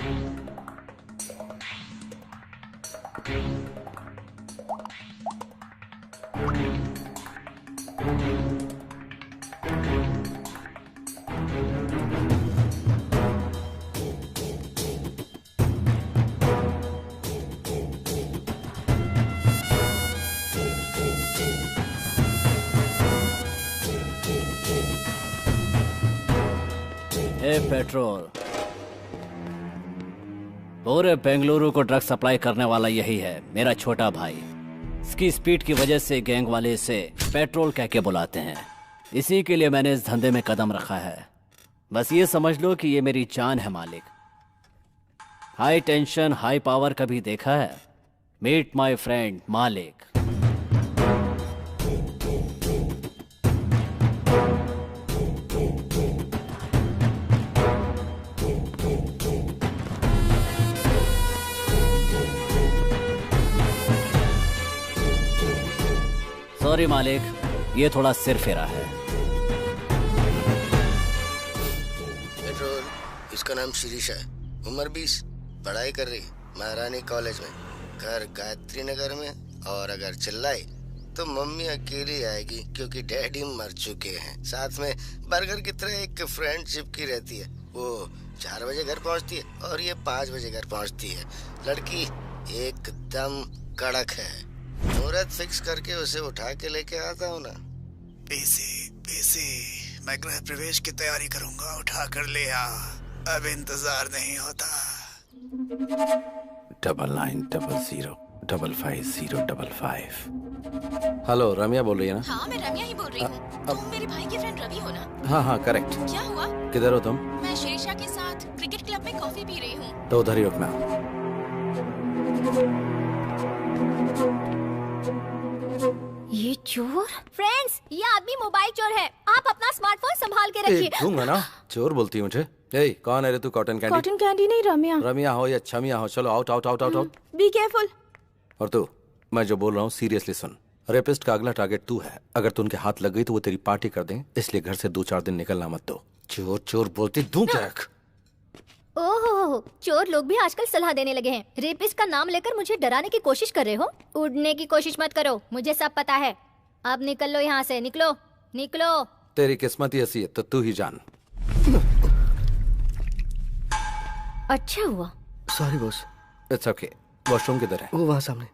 ए पेट्रोल, पूरे बेंगलुरु को ड्रग सप्लाई करने वाला यही है, मेरा छोटा भाई। इसकी स्पीड की वजह से गैंग वाले इसे पेट्रोल कह के बुलाते हैं। इसी के लिए मैंने इस धंधे में कदम रखा है। बस ये समझ लो कि ये मेरी जान है मालिक। हाई टेंशन हाई पावर कभी देखा है? मीट माय फ्रेंड मालिक। सॉरी मालिक, ये थोड़ा सिर फेरा है। पेट्रोल, इसका नाम शिरीषा है, उम्र 20, पढ़ाई कर रही महारानी कॉलेज में, घर गायत्री नगर में। और अगर चिल्लाई तो मम्मी अकेली आएगी क्योंकि डैडी मर चुके हैं। साथ में बर्गर की तरह एक फ्रेंड चिपकी रहती है। वो 4 बजे घर पहुंचती है और ये 5 बजे घर पहुंचती है। लड़की एकदम कड़क है। मुहूर्त फिक्स करके उसे उठा के लेके आता हूँ ना। पीसी, मैं गृह प्रवेश की तैयारी करूंगा, उठा कर ले आ, अब इंतजार नहीं होता। 9900550555। हेलो, रम्या बोल रही है ना? हाँ, मैं रम्या ही बोल रही हूँ। तुम मेरे भाई के फ्रेंड रवि हो ना? हाँ हाँ करेक्ट। क्या हुआ? किधर हो तुम? मैं शिरीषा के साथ क्रिकेट क्लब में कॉफी पी रही हूँ। तो उधर ही रुकना। ये चोर? फ्रेंड्स, ये आदमी मोबाइल चोर है। आप अपना स्मार्टफोन संभाल के रखिए। दूंगा ना। चोर बोलती है मुझे। ए, कौन है रे तू? Cotton candy? कॉटन कैंडी नहीं, रम्या। रम्या हो या छमिया हो, चलो out out out out out. Be careful. और तू, मैं जो बोल रहा हूँ सीरियसली सुन। रेपिस्ट का अगला टारगेट तू है। अगर तू उनके हाथ लग गई तो वो तेरी पार्टी कर दें, इसलिए घर से 2-4 दिन निकलना मत दो। चोर चोर बोलती दूं क्या? ओहो, चोर लोग भी आजकल सलाह देने लगे हैं। रेपिस्ट का नाम लेकर मुझे डराने की कोशिश कर रहे हो? उड़ने की कोशिश मत करो, मुझे सब पता है। अब निकल लो यहाँ से, निकलो निकलो। तेरी किस्मत ही ऐसी है तो तू ही जान। अच्छा हुआ। Sorry boss. It's okay. Washroom किधर है? वो वहाँ सामने।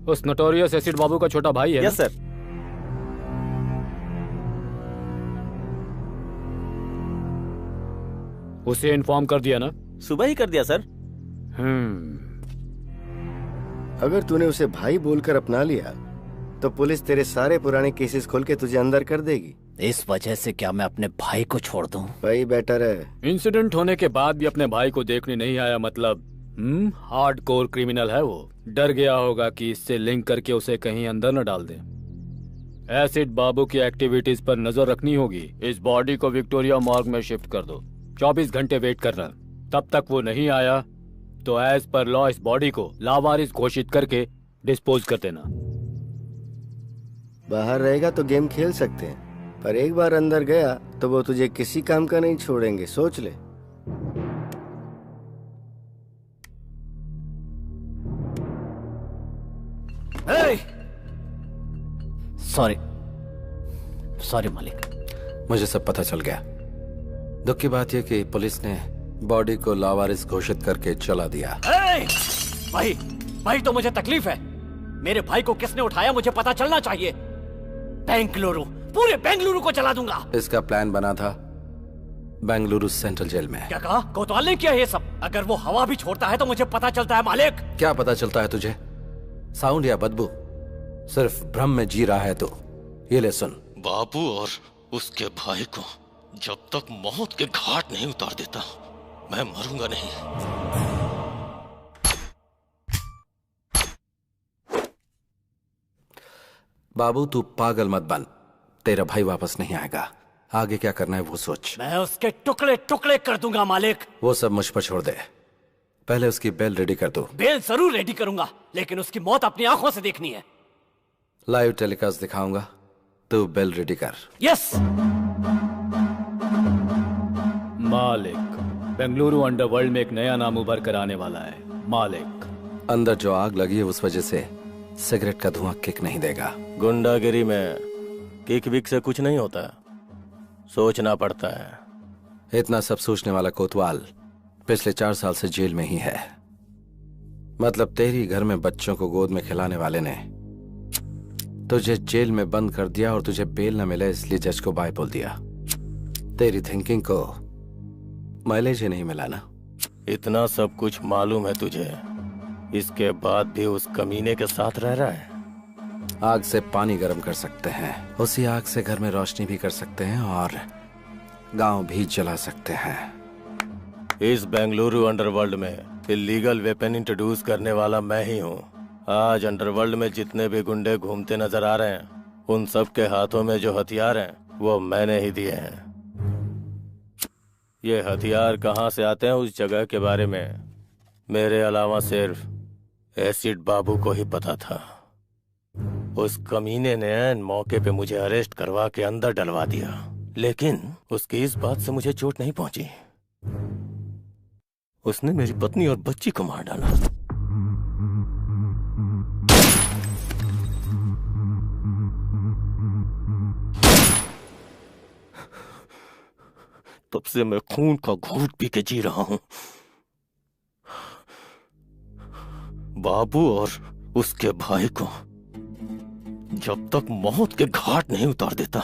उस नोटोरियस एसिड बाबू का छोटा भाई है यस सर। उसे इन्फॉर्म कर दिया ना? सुबह ही कर दिया सर। अगर तूने उसे भाई बोलकर अपना लिया तो पुलिस तेरे सारे पुराने केसेस खोल के तुझे अंदर कर देगी। इस वजह से क्या मैं अपने भाई को छोड़ दूं? भाई बेटर है। इंसिडेंट होने के बाद भी अपने भाई को देखने नहीं आया, मतलब हार्डकोर क्रिमिनल है वो। डर गया होगा कि इससे लिंक करके उसे कहीं अंदर न डाल दें। एसिड बाबू की एक्टिविटीज पर नजर रखनी होगी। इस बॉडी को विक्टोरिया मॉर्ग में शिफ्ट कर दो। 24 घंटे वेट करना। तब तक वो नहीं आया तो एज पर लॉ इस बॉडी को लावारिस घोषित करके डिस्पोज कर देना। बाहर रहेगा तो गेम खेल सकते हैं, पर एक बार अंदर गया तो वो तुझे किसी काम का नहीं छोड़ेंगे, सोच ले। सॉरी मालिक। मुझे सब पता चल गया। दुख की बात यह कि पुलिस ने बॉडी को लावारिस घोषित करके चला दिया। भाई तो मुझे तकलीफ है। मेरे भाई को किसने उठाया मुझे पता चलना चाहिए। बेंगलुरु, पूरे बेंगलुरु को जला दूंगा। इसका प्लान बना था बेंगलुरु सेंट्रल जेल में। क्या कहा? कोतवाल ने किया ये सब? अगर वो हवा भी छोड़ता है तो मुझे पता चलता है मालिक। क्या पता चलता है तुझे? साउंड या बदबू? सिर्फ भ्रम में जी रहा है तू। ये ले सुन। बाबू और उसके भाई को जब तक मौत के घाट नहीं उतार देता मैं मरूंगा नहीं। बाबू तू पागल मत बन। तेरा भाई वापस नहीं आएगा। आगे क्या करना है वो सोच। मैं उसके टुकड़े टुकड़े कर दूंगा मालिक। वो सब मुझ पर छोड़ दे। पहले उसकी बेल रेडी कर दो। बेल जरूर रेडी करूंगा, लेकिन उसकी मौत अपनी आंखों से देखनी है। लाइव टेलीकास्ट दिखाऊंगा, तू बेल रेडी कर। यस मालिक, बेंगलुरु अंडरवर्ल्ड में एक नया नाम उभर कर आने वाला है। मालिक, अंदर जो आग लगी है उस वजह से सिगरेट का धुआं किक नहीं देगा। गुंडागिरी में किक विक से कुछ नहीं होता, सोचना पड़ता है। इतना सब सोचने वाला कोतवाल पिछले 4 साल से जेल में ही है। मतलब तेरी घर में बच्चों को गोद में खिलाने वाले ने तुझे जेल में बंद कर दिया और तुझे बेल न मिले इसलिए जज को बाय बोल दिया। तेरी थिंकिंग को माइलेज ही नहीं मिला ना। इतना सब कुछ मालूम है तुझे, इसके बाद भी उस कमीने के साथ रह रहा है। आग से पानी गर्म कर सकते हैं, उसी आग से घर में रोशनी भी कर सकते हैं और गांव भी जला सकते हैं। इस बेंगलुरु अंडरवर्ल्ड में इलीगल वेपन इंट्रोड्यूस करने वाला मैं ही हूँ। आज अंडरवर्ल्ड में जितने भी गुंडे घूमते नजर आ रहे हैं, उन सब के हाथों में जो हथियार हैं वो मैंने ही दिए हैं। ये हथियार कहाँ से आते हैं उस जगह के बारे में मेरे अलावा सिर्फ एसिड बाबू को ही पता था। उस कमीने ने ऐन मौके पे मुझे अरेस्ट करवा के अंदर डलवा दिया, लेकिन उसकी इस बात से मुझे चोट नहीं पहुंची। उसने मेरी पत्नी और बच्ची को मार डाला। तब से मैं खून का घूंट पी के जी रहा हूं। बाबू और उसके भाई को जब तक मौत के घाट नहीं उतार देता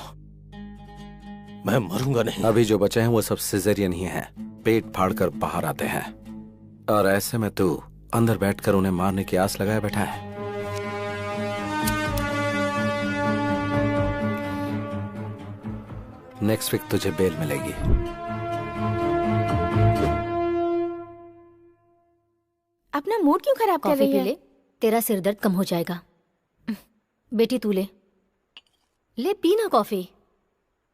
मैं मरूंगा नहीं। अभी जो बचे हैं वो सब सिजेरियन ही हैं, पेट फाड़कर बाहर आते हैं। और ऐसे में तू अंदर बैठकर उन्हें मारने की आस लगाए बैठा है। नेक्स्ट वीक तुझे बेल मिलेगी। अपना मूड क्यों खराब कर कॉफी रही पी है? ले, तेरा सिर दर्द कम हो जाएगा। बेटी तू ले पी ना कॉफी।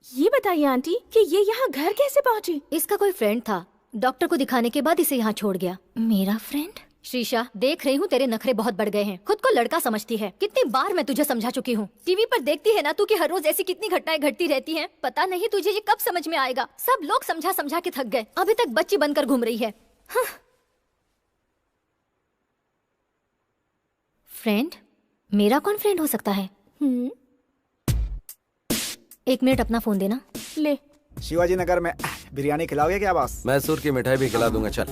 ये बताइए आंटी कि ये यहाँ घर कैसे पहुँची? इसका कोई फ्रेंड था, डॉक्टर को दिखाने के बाद इसे यहाँ छोड़ गया। मेरा फ्रेंड? श्रीशा, देख रही हूँ तेरे नखरे बहुत बढ़ गए हैं। खुद को लड़का समझती है। कितनी बार मैं तुझे समझा चुकी हूँ। टीवी पर देखती है ना तू कि हर रोज ऐसी कितनी घटनाएं घटती रहती हैं। पता नहीं तुझे ये कब समझ में आएगा। सब लोग समझा समझा के थक गए, अभी तक बच्ची बनकर घूम रही है। हाँ। फ्रेंड? मेरा कौन फ्रेंड हो सकता है? 1 मिनट अपना फोन देना। ले। शिवाजी नगर में बिरयानी खिलाओगे क्या बॉस? मैसूर की मिठाई भी खिला दूंगा। चल।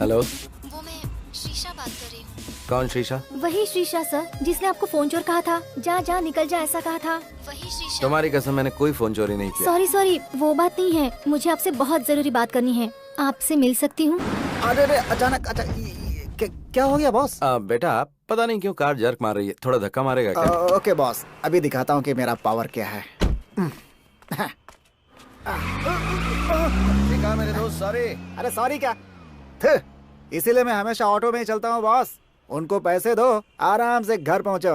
हेलो, वो मैं शीशा बात कर रही हूँ। कौन शीशा? वही शीशा सर, जिसने आपको फोन चोर कहा था। जा जा निकल जा ऐसा कहा था। वही शीशा। तुम्हारी कसम, मैंने कोई फोन चोरी नहीं किया। सॉरी सॉरी, वो बात नहीं है। मुझे आपसे बहुत जरूरी बात करनी है। आपसे मिल सकती हूँ? अरे अचानक क्या हो गया बॉस? बेटा पता नहीं क्यों कार जर्क मार रही है, थोड़ा धक्का मारेगा क्या? ओके बॉस, अभी दिखाता हूँ कि मेरा पावर क्या है। ठीक है मेरे दोस्त, सॉरी। अरे सॉरी क्या, इसीलिए मैं हमेशा ऑटो में ही चलता हूँ बॉस। उनको पैसे दो, आराम से घर पहुँचो।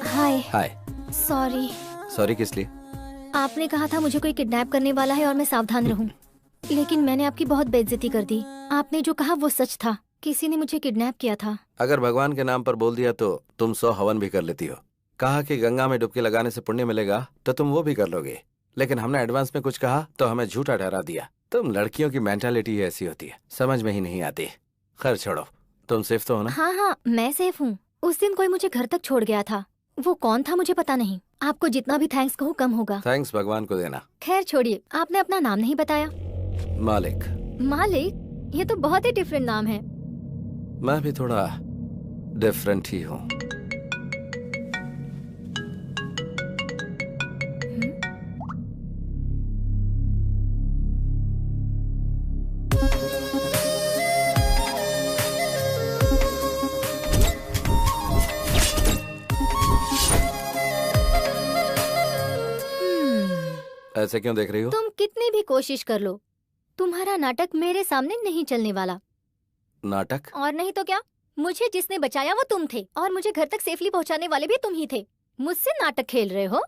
हाय। हाय। सॉरी। सॉरी किस लिए? आपने कहा था मुझे कोई किडनैप करने वाला है और मैं सावधान रहूं। लेकिन मैंने आपकी बहुत बेइज्जती कर दी। आपने जो कहा वो सच था, किसी ने मुझे किडनैप किया था। अगर भगवान के नाम पर बोल दिया तो तुम 100 हवन भी कर लेती हो। कहा कि गंगा में डुबकी लगाने से पुण्य मिलेगा तो तुम वो भी कर लोगे, लेकिन हमने एडवांस में कुछ कहा तो हमें झूठा ठहरा दिया। तुम लड़कियों की मेंटालिटी ऐसी होती है, समझ में ही नहीं आती। खैर छोड़ो, तुम सेफ तो हो ना? हाँ हाँ मैं सेफ हूँ। उस दिन कोई मुझे घर तक छोड़ गया था, वो कौन था मुझे पता नहीं। आपको जितना भी थैंक्स कहूँ कम होगा। थैंक्स भगवान को देना। खैर छोड़िए, आपने अपना नाम नहीं बताया। मालिक। मालिक? ये तो बहुत ही डिफरेंट नाम है। मैं भी थोड़ा डिफरेंट ही हूँ। ऐसे क्यों देख रही हो? तुम कितनी भी कोशिश कर लो, तुम्हारा नाटक मेरे सामने नहीं चलने वाला। नाटक? और नहीं तो क्या, मुझे जिसने बचाया वो तुम थे और मुझे घर तक सेफली पहुंचाने वाले भी तुम ही थे। मुझसे नाटक खेल रहे हो?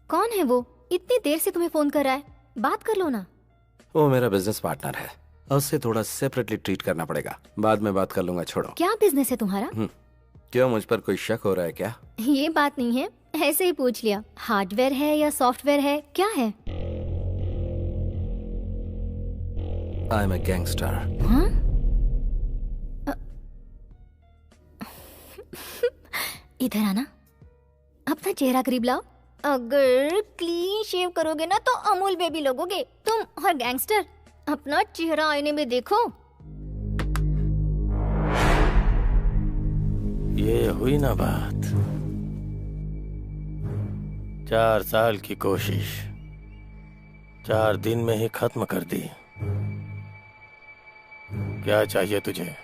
कौन है वो? इतनी देर से तुम्हें फोन कर रहा है, बात कर लो ना। वो मेरा बिजनेस पार्टनर है, उससे थोड़ा सेपरेटली ट्रीट करना पड़ेगा। बाद में बात कर लूंगा, छोड़ो। क्या बिजनेस है तुम्हारा? क्यों, मुझ पर कोई शक हो रहा है क्या? ये बात नहीं है, ऐसे ही पूछ लिया। हार्डवेयर है या सॉफ्टवेयर है, क्या है? I am a gangster. हाँ? इधर आना, अपना चेहरा करीब लाओ। अगर क्लीन शेव करोगे ना तो अमूल बेबी लगोगे तुम। और गैंगस्टर, अपना चेहरा आईने में देखो। ये हुई ना बात। 4 साल की कोशिश 4 दिन में ही खत्म कर दी। क्या चाहिए तुझे?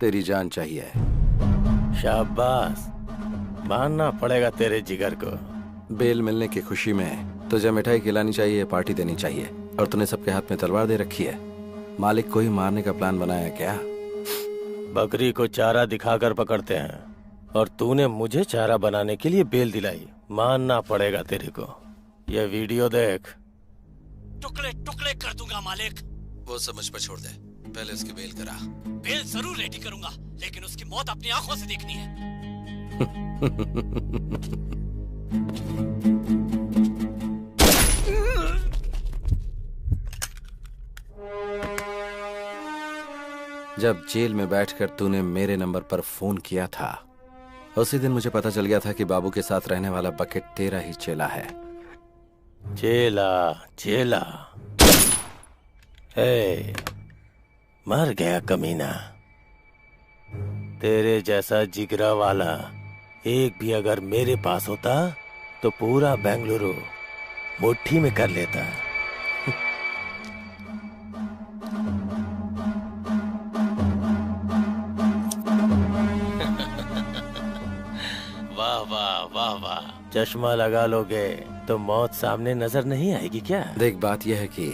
तेरी जान चाहिए। शाबाश, मानना पड़ेगा तेरे जिगर को। बेल मिलने की खुशी में तुझे मिठाई खिलानी चाहिए, पार्टी देनी चाहिए, और तूने सबके हाथ में तलवार दे रखी है। मालिक को ही मारने का प्लान बनाया क्या? बकरी को चारा दिखाकर पकड़ते हैं और तूने मुझे चारा बनाने के लिए बेल दिलाई। मानना पड़ेगा तेरे को। ये वीडियो देख। टुकड़े टुकड़े कर दूंगा मालिक। वो सब मुझ पर छोड़ दे, पहले उसकी बेल करा। बेल जरूर रेडी करूंगा, लेकिन उसकी मौत अपनी आंखों से देखनी है। जब जेल में बैठकर तूने मेरे नंबर पर फोन किया था, उसी दिन मुझे पता चल गया था कि बाबू के साथ रहने वाला बकेट तेरा ही चेला है। चेला चेला, हे, मर गया कमीना। तेरे जैसा जिगरा वाला एक भी अगर मेरे पास होता तो पूरा बेंगलुरु मुट्ठी में कर लेता। वाह वाह वाह वाह, चश्मा लगा लोगे तो मौत सामने नजर नहीं आएगी क्या? देख, बात यह है कि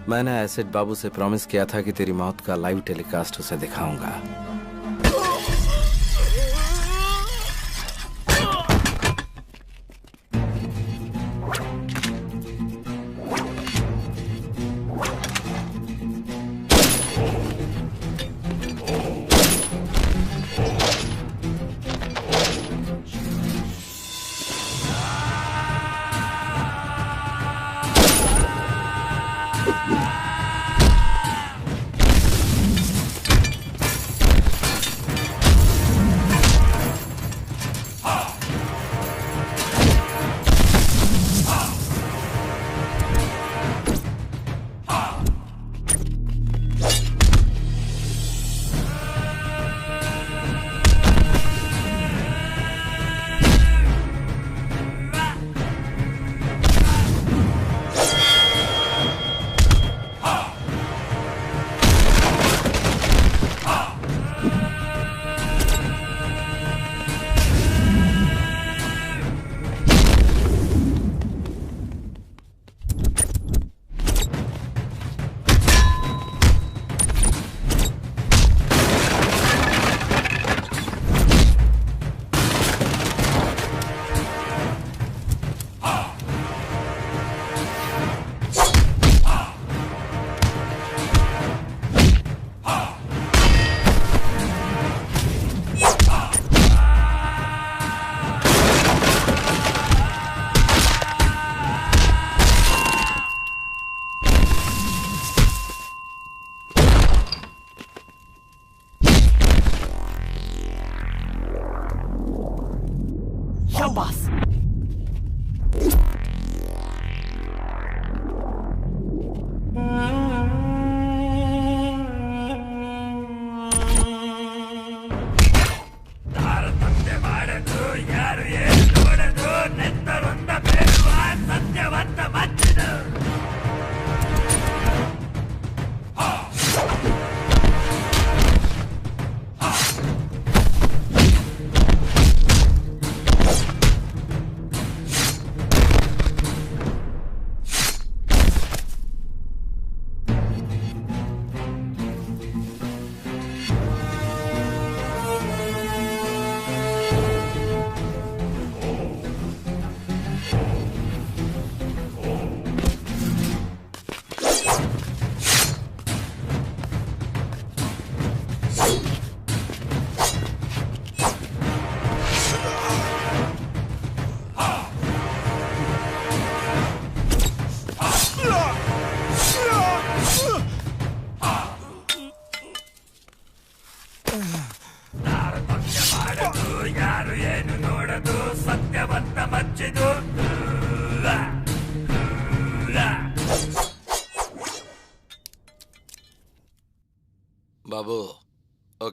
मैंने एसिड बाबू से प्रॉमिस किया था कि तेरी मौत का लाइव टेलीकास्ट उसे दिखाऊंगा।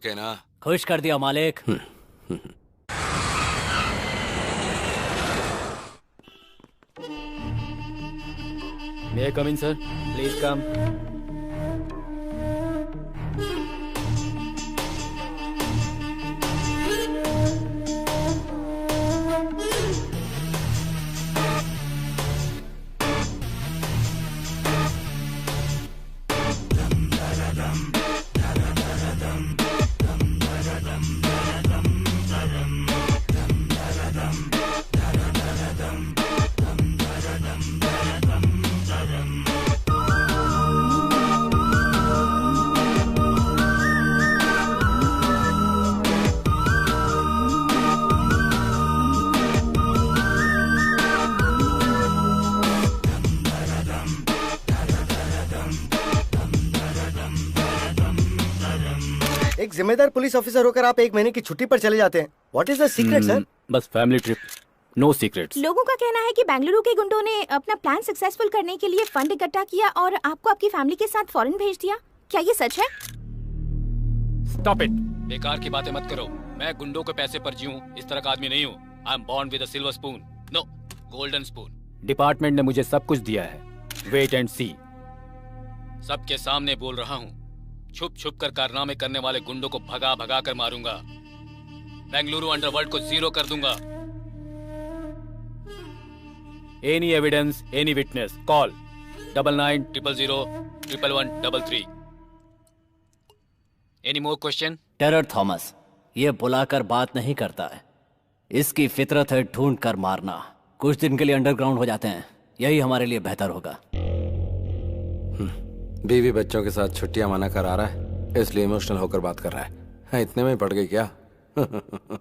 ओके ना? खुश कर दिया मालिक। May I come in, sir? Please come. एक जिम्मेदार पुलिस ऑफिसर होकर आप 1 महीने की छुट्टी पर चले जाते हैं। What is the secret sir? बस फैमिली ट्रिप, नो सीक्रेट्स। लोगों का कहना है कि बेंगलुरु के गुंडों ने अपना प्लान सक्सेसफुल करने के लिए फंड इकट्ठा किया और आपको आपकी फैमिली के साथ फॉरेन भेज दिया। क्या ये सच है? स्टॉप इट, बेकार की बातें मत करो। मैं गुंडों के पैसे पर जीऊं इस तरह का आदमी नहीं हूँ। I am born with a silver spoon, no golden spoon. Department ने मुझे सब कुछ दिया है, वेट एंड सी। सबके सामने बोल रहा हूँ, छुप छुप कर कारनामे करने वाले गुंडों को भगा भगा कर मारूंगा। बेंगलुरु अंडरवर्ल्ड को जीरो कर दूंगा। Any evidence, any witness, call 9900011133। Any more question? Terror Thomas ये बुलाकर बात नहीं करता है, इसकी फितरत है ढूंढ कर मारना। कुछ दिन के लिए अंडरग्राउंड हो जाते हैं, यही हमारे लिए बेहतर होगा। बीवी बच्चों के साथ छुट्टियां मना कर आ रहा है, इसलिए इमोशनल होकर बात कर रहा है। इतने में पड़ गई क्या?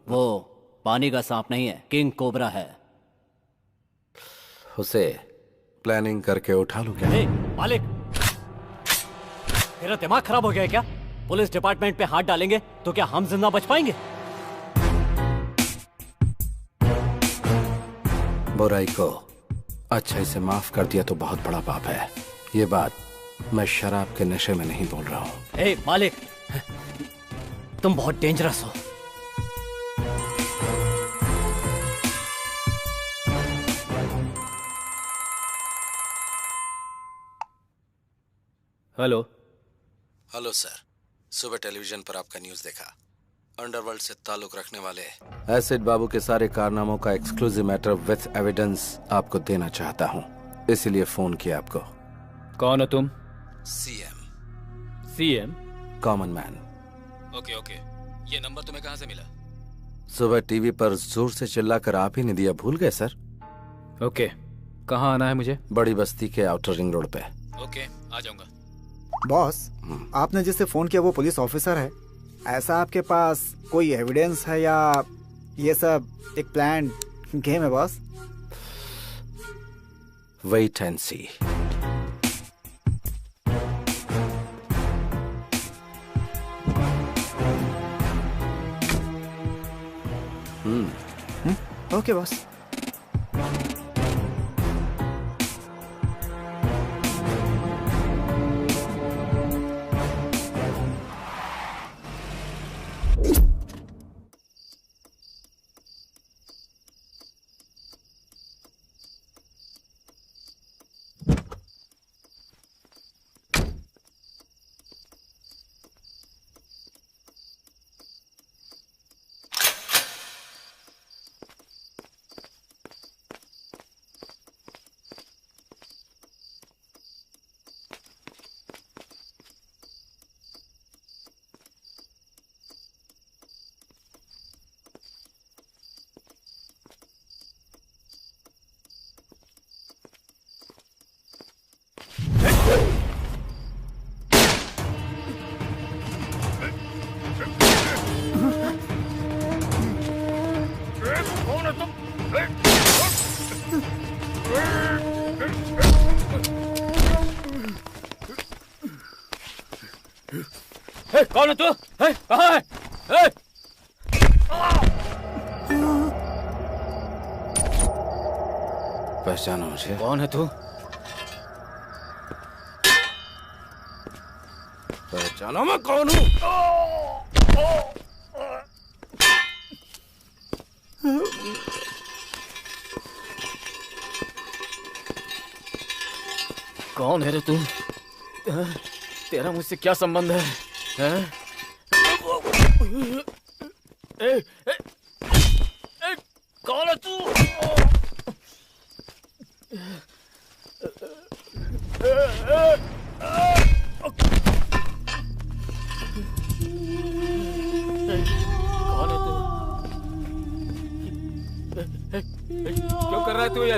वो पानी का सांप नहीं है, किंग कोबरा है। उसे प्लानिंग करके उठा लूं क्या? मालिक, तेरा दिमाग खराब हो गया है क्या? पुलिस डिपार्टमेंट पे हाथ डालेंगे तो क्या हम जिंदा बच पाएंगे? बुराई को अच्छाई से माफ कर दिया तो बहुत बड़ा पाप है। ये बात मैं शराब के नशे में नहीं बोल रहा हूँ। मालिक, तुम बहुत डेंजरस हो। हेलो। हेलो सर, सुबह टेलीविजन पर आपका न्यूज देखा। अंडरवर्ल्ड से ताल्लुक रखने वाले एसिड बाबू के सारे कारनामों का एक्सक्लूसिव मैटर विथ एविडेंस आपको देना चाहता हूँ, इसीलिए फोन किया आपको। कौन हो तुम? CM. CM? Common man. Okay okay, ये नंबर तुम्हें कहाँ से मिला? सुबह टीवी पर जोर से चिल्लाकर आप ही ने दिया, भूल गए सर? ओके, कहाँ आना है मुझे? बड़ी बस्ती के आउटर रिंग रोड पे। ओके, आ जाऊंगा। बॉस, आपने जिससे फोन किया वो पुलिस ऑफिसर है। ऐसा आपके पास कोई एविडेंस है या ये सब एक प्लान गेम है boss? Wait and see. Okay boss. कौन है तू? कहाँ है? पहचानो मुझे? कौन है तू? पहचानो मैं कौन हूँ? कौन है रे तू? तेरा मुझसे क्या संबंध है? हैं? कौन है तू? कौन है तू? क्यों कर रहा है तू ये?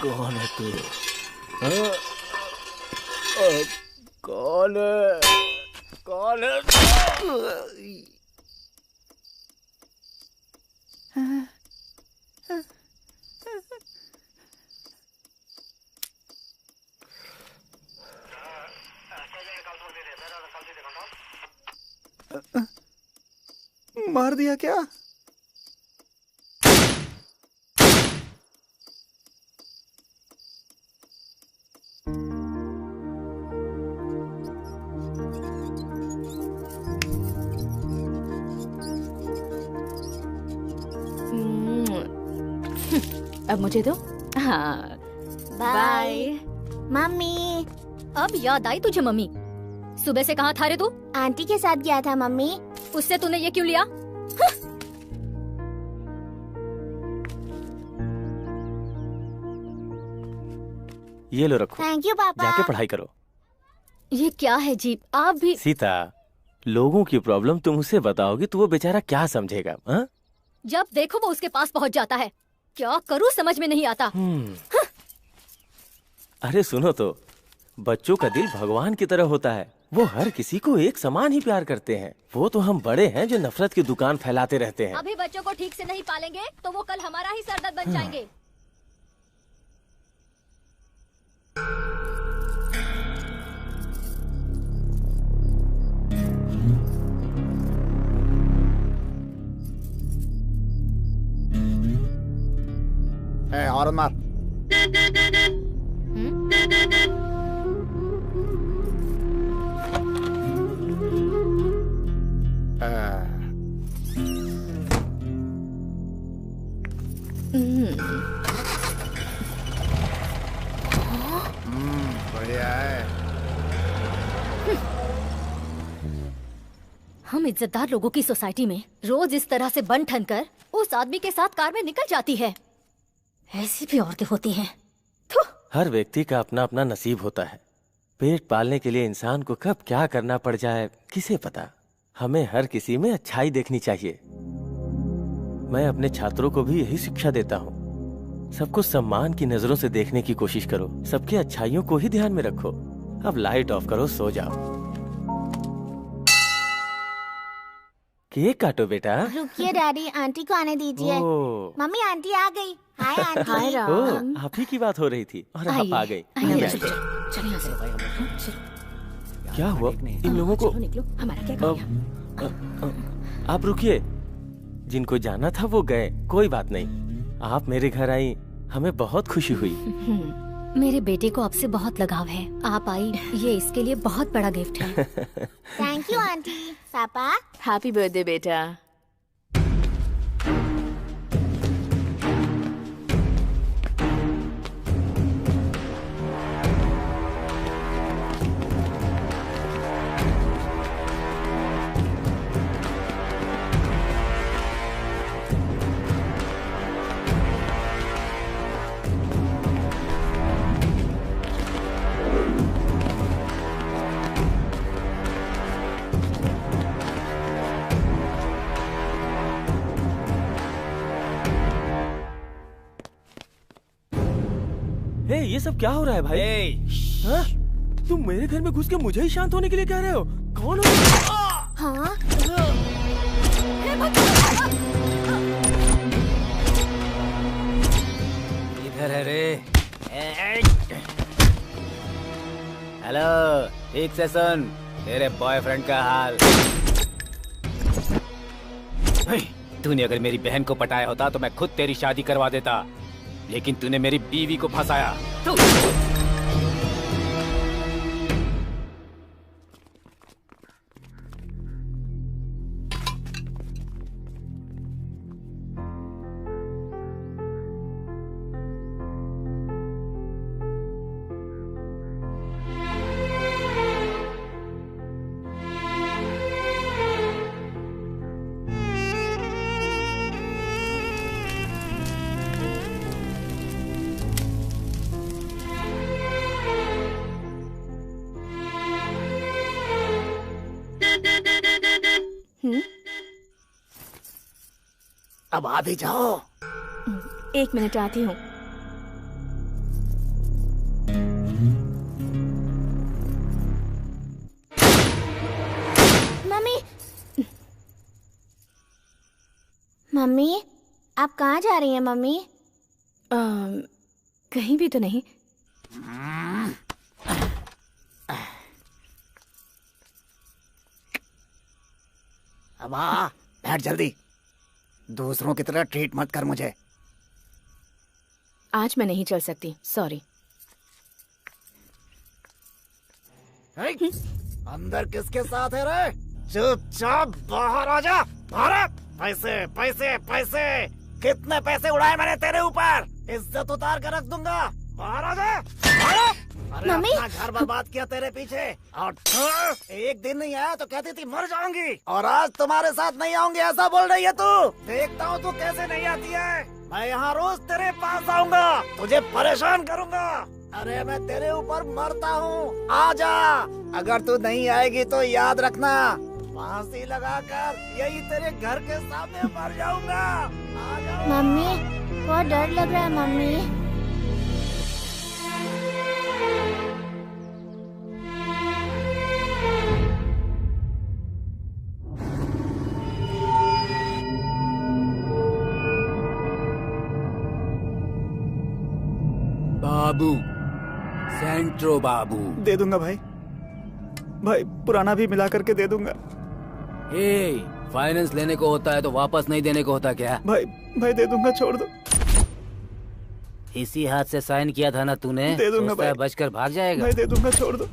कौन है तू? कौन है? कौन है? मार दिया क्या? अब मुझे दो। हाँ बाय मम्मी। अब याद आई तुझे मम्मी? सुबह से कहाँ था रे तू? आंटी के साथ गया था मम्मी। उससे तूने ये क्यों लिया? ये लो रखो। थैंक यू पापा। जाके पढ़ाई करो। ये क्या है जी? आप भी। सीता, लोगों की प्रॉब्लम तुम उसे बताओगी तो वो बेचारा क्या समझेगा? हा? जब देखो वो उसके पास पहुंच जाता है। क्या करूं समझ में नहीं आता। अरे सुनो तो, बच्चों का दिल भगवान की तरह होता है। वो हर किसी को एक समान ही प्यार करते हैं। वो तो हम बड़े हैं जो नफरत की दुकान फैलाते रहते हैं। अभी बच्चों को ठीक से नहीं पालेंगे तो वो कल हमारा ही सरदर्द बन जाएंगे। और मार। बढ़िया है। हम इज्जतदार लोगों की सोसाइटी में रोज इस तरह से बन ठन कर उस आदमी के साथ कार में निकल जाती है। ऐसी भी औरतें होती हैं। हर व्यक्ति का अपना अपना नसीब होता है। पेट पालने के लिए इंसान को कब क्या करना पड़ जाए किसे पता। हमें हर किसी में अच्छाई देखनी चाहिए। मैं अपने छात्रों को भी यही शिक्षा देता हूँ। सबको सम्मान की नजरों से देखने की कोशिश करो। सबकी अच्छाइयों को ही ध्यान में रखो। अब लाइट ऑफ करो, सो जाओ। केक काटो बेटा। रुकिए डैडी, आंटी को आने दीजिए। मम्मी आंटी आ गई। Hi aunty. हाय ओह, आप ही की बात हो रही थी और आप आ गई। क्या हुआ इन लोगों को? हमारा क्या काम? आप रुकिए। जिनको जाना था वो गए, कोई बात नहीं। आप मेरे घर आई, हमें बहुत खुशी हुई। मेरे बेटे को आपसे बहुत लगाव है। आप आई, ये इसके लिए बहुत बड़ा गिफ्ट है। Thank you aunty. पापा हैप्पी बर्थडे बेटा। ये सब क्या हो रहा है भाई? हाँ? तुम मेरे घर में घुस के मुझे ही शांत होने के लिए कह रहे हो? कौन हो? हाँ? इधर है रे। हेलो, ठीक से सुन। तेरे बॉयफ्रेंड का हाल तूने अगर मेरी बहन को पटाया होता तो मैं खुद तेरी शादी करवा देता, लेकिन तूने मेरी बीवी को फंसाया। तू अब आ भी जाओ। 1 मिनट आती हूँ। मम्मी, मम्मी, आप कहाँ जा रही हैं मम्मी? कहीं भी तो नहीं। अब आ, बैठ जल्दी। दूसरों की तरह ट्रीट मत कर मुझे। आज मैं नहीं चल सकती, सॉरी। अंदर किसके साथ है रे? चुपचाप बाहर आ जा। बाहर। पैसे पैसे पैसे, कितने पैसे उड़ाए मैंने तेरे ऊपर, इज्जत उतार कर रख दूंगा। बाहर आ जा। अरे मम्मी! अपना घर बर्बाद किया तेरे पीछे, और एक दिन नहीं आया तो कहती थी मर जाऊंगी, और आज तुम्हारे साथ नहीं आऊंगी ऐसा बोल रही है तू। देखता हूँ तू कैसे नहीं आती है। मैं यहाँ रोज तेरे पास आऊंगा, तुझे परेशान करूंगा। अरे मैं तेरे ऊपर मरता हूँ, आ जा। अगर तू नहीं आएगी तो याद रखना, फांसी लगाकर यही तेरे घर के सामने मर जाऊंगा। आ जाओ। मम्मी, बहुत डर लग रहा है मम्मी। बाबू, सेंट्रो बाबू। दे दूंगा भाई, भाई पुराना भी मिला करके दे दूंगा। फाइनेंस लेने को होता है तो वापस नहीं देने को होता क्या? भाई भाई दे दूंगा, छोड़ दो। इसी हाथ से साइन किया था ना तूने? दे दूंगा भाई। बचकर भाग जाएगा। भाई दे दूंगा, छोड़ दो।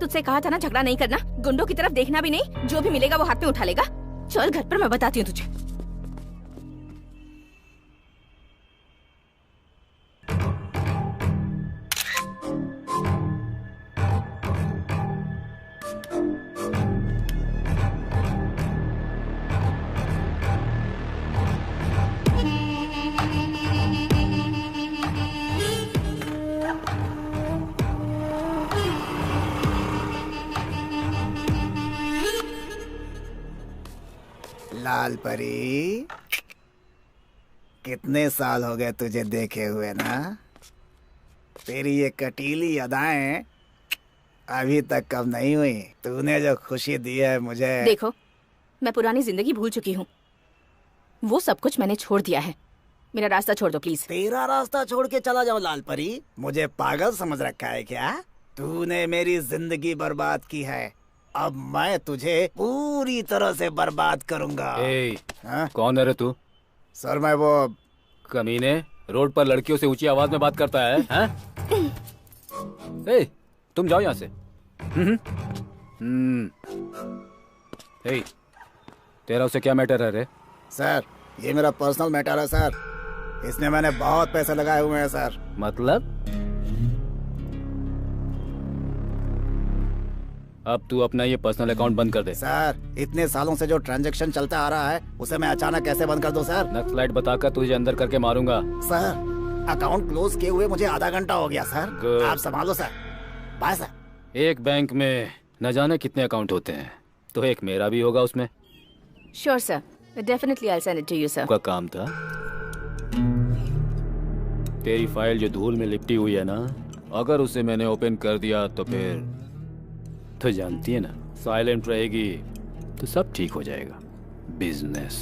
तुझसे कहा था ना झगड़ा नहीं करना, गुंडों की तरफ देखना भी नहीं, जो भी मिलेगा वो हाथ में उठा लेगा। चल घर पर, मैं बताती हूँ तुझे। लाल परी, कितने साल हो गए तुझे देखे हुए ना। तेरी ये कटीली अदाएं अभी तक कब नहीं हुई। तूने जो खुशी दी है मुझे। देखो, मैं पुरानी जिंदगी भूल चुकी हूँ, वो सब कुछ मैंने छोड़ दिया है। मेरा रास्ता छोड़ दो प्लीज। तेरा रास्ता छोड़ के चला जाओ लाल परी? मुझे पागल समझ रखा है क्या? तूने मेरी जिंदगी बर्बाद की है, अब मैं तुझे पूरी तरह से बर्बाद करूंगा। कौन है रे तू? सर मैं वो कमीने, रोड पर लड़कियों से ऊंची आवाज में बात करता है, हैं? तुम जाओ यहाँ से। तेरा उसे क्या मैटर है रे? सर ये मेरा पर्सनल मैटर है सर, इसमें मैंने बहुत पैसे लगाए हुए हैं सर। मतलब? अब तू अपना ये पर्सनल अकाउंट बंद कर दे। सर इतने सालों से जो ट्रांजैक्शन चलता आ रहा है उसे मैं अचानक कैसे बंद कर दूं सर? नक्सलाइट बताकर तुझे अंदर करके मारूंगा। सर अकाउंट क्लोज किए हुए मुझे आधा घंटा हो गया सर, आप संभालो सर। Bye sir. एक बैंक में न जाने कितने अकाउंट होते हैं, तो एक मेरा भी होगा उसमें। Sure sir, definitely I will send it to you sir. का काम था। तेरी फाइल जो धूल में लिपटी हुई है ना, अगर उसे मैंने ओपन कर दिया तो फिर तो जानती है ना साइलेंट रहेगी तो सब ठीक हो जाएगा। बिजनेस।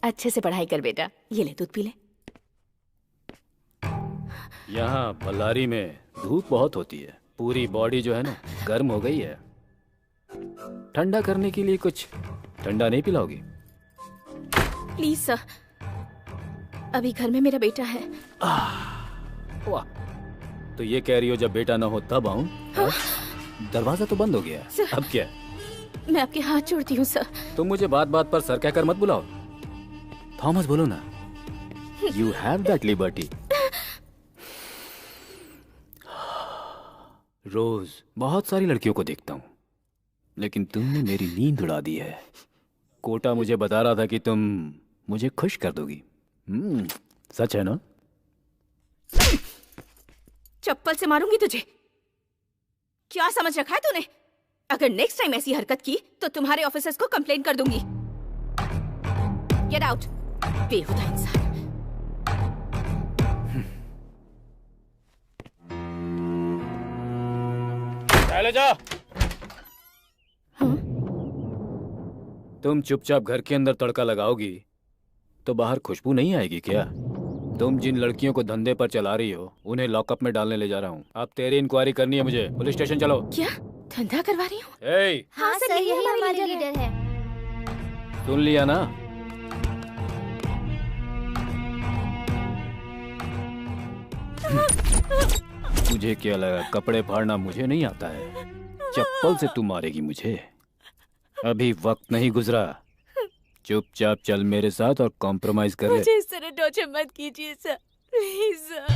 अच्छे से पढ़ाई कर बेटा। ये ले दूध पी ले। यहाँ बल्लारी में धूप बहुत होती है, पूरी बॉडी जो है ना गर्म हो गई है। ठंडा करने के लिए कुछ ठंडा नहीं पिलाओगी? प्लीज सर, अभी घर में मेरा बेटा है। वाह, तो ये कह रही हो जब बेटा ना हो तब आऊं? हाँ? दरवाजा तो बंद हो गया है। अब क्या? मैं आपके हाथ जोड़ती हूँ सर। तुम मुझे बात बात पर सर कहकर मत बुलाओ। थॉमस बोलो ना। You have that liberty. रोज बहुत सारी लड़कियों को देखता हूँ, लेकिन तुमने मेरी नींद उड़ा दी है। कोटा मुझे बता रहा था कि तुम मुझे खुश कर दोगी। सच है ना? चप्पल से मारूंगी तुझे। क्या समझ रखा है तूने? अगर नेक्स्ट टाइम ऐसी हरकत की तो तुम्हारे ऑफिसर्स को कंप्लेन कर दूंगी। गेट आउट, बेहुदा इंसान। चले जाओ। तुम चुपचाप घर के अंदर तड़का लगाओगी तो बाहर खुशबू नहीं आएगी क्या? तुम जिन लड़कियों को धंधे पर चला रही हो उन्हें लॉकअप में डालने ले जा रहा हूँ। अब तेरी इंक्वायरी करनी है मुझे। पुलिस स्टेशन चलो। क्या धंधा करवा रही हूँ? हाँ सर, यही हमारी लीडर है। सुन लिया ना? मुझे क्या लगा कपड़े फाड़ना मुझे नहीं आता है? चप्पल से तू मारेगी मुझे? अभी वक्त नहीं गुजरा। चुपचाप चल मेरे साथ और कॉम्प्रोमाइज कर ले। मुझे इस तरह टॉर्चर मत कीजिए sir, please sir.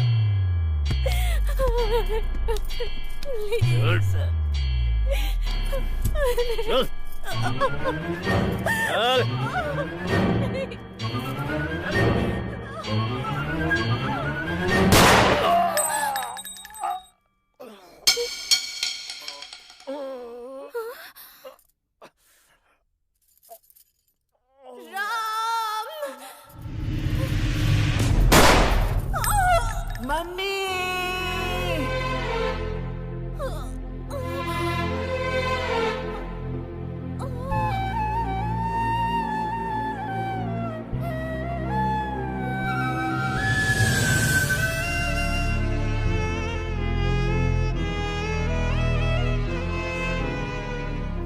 Please sir. चल। मम्मी!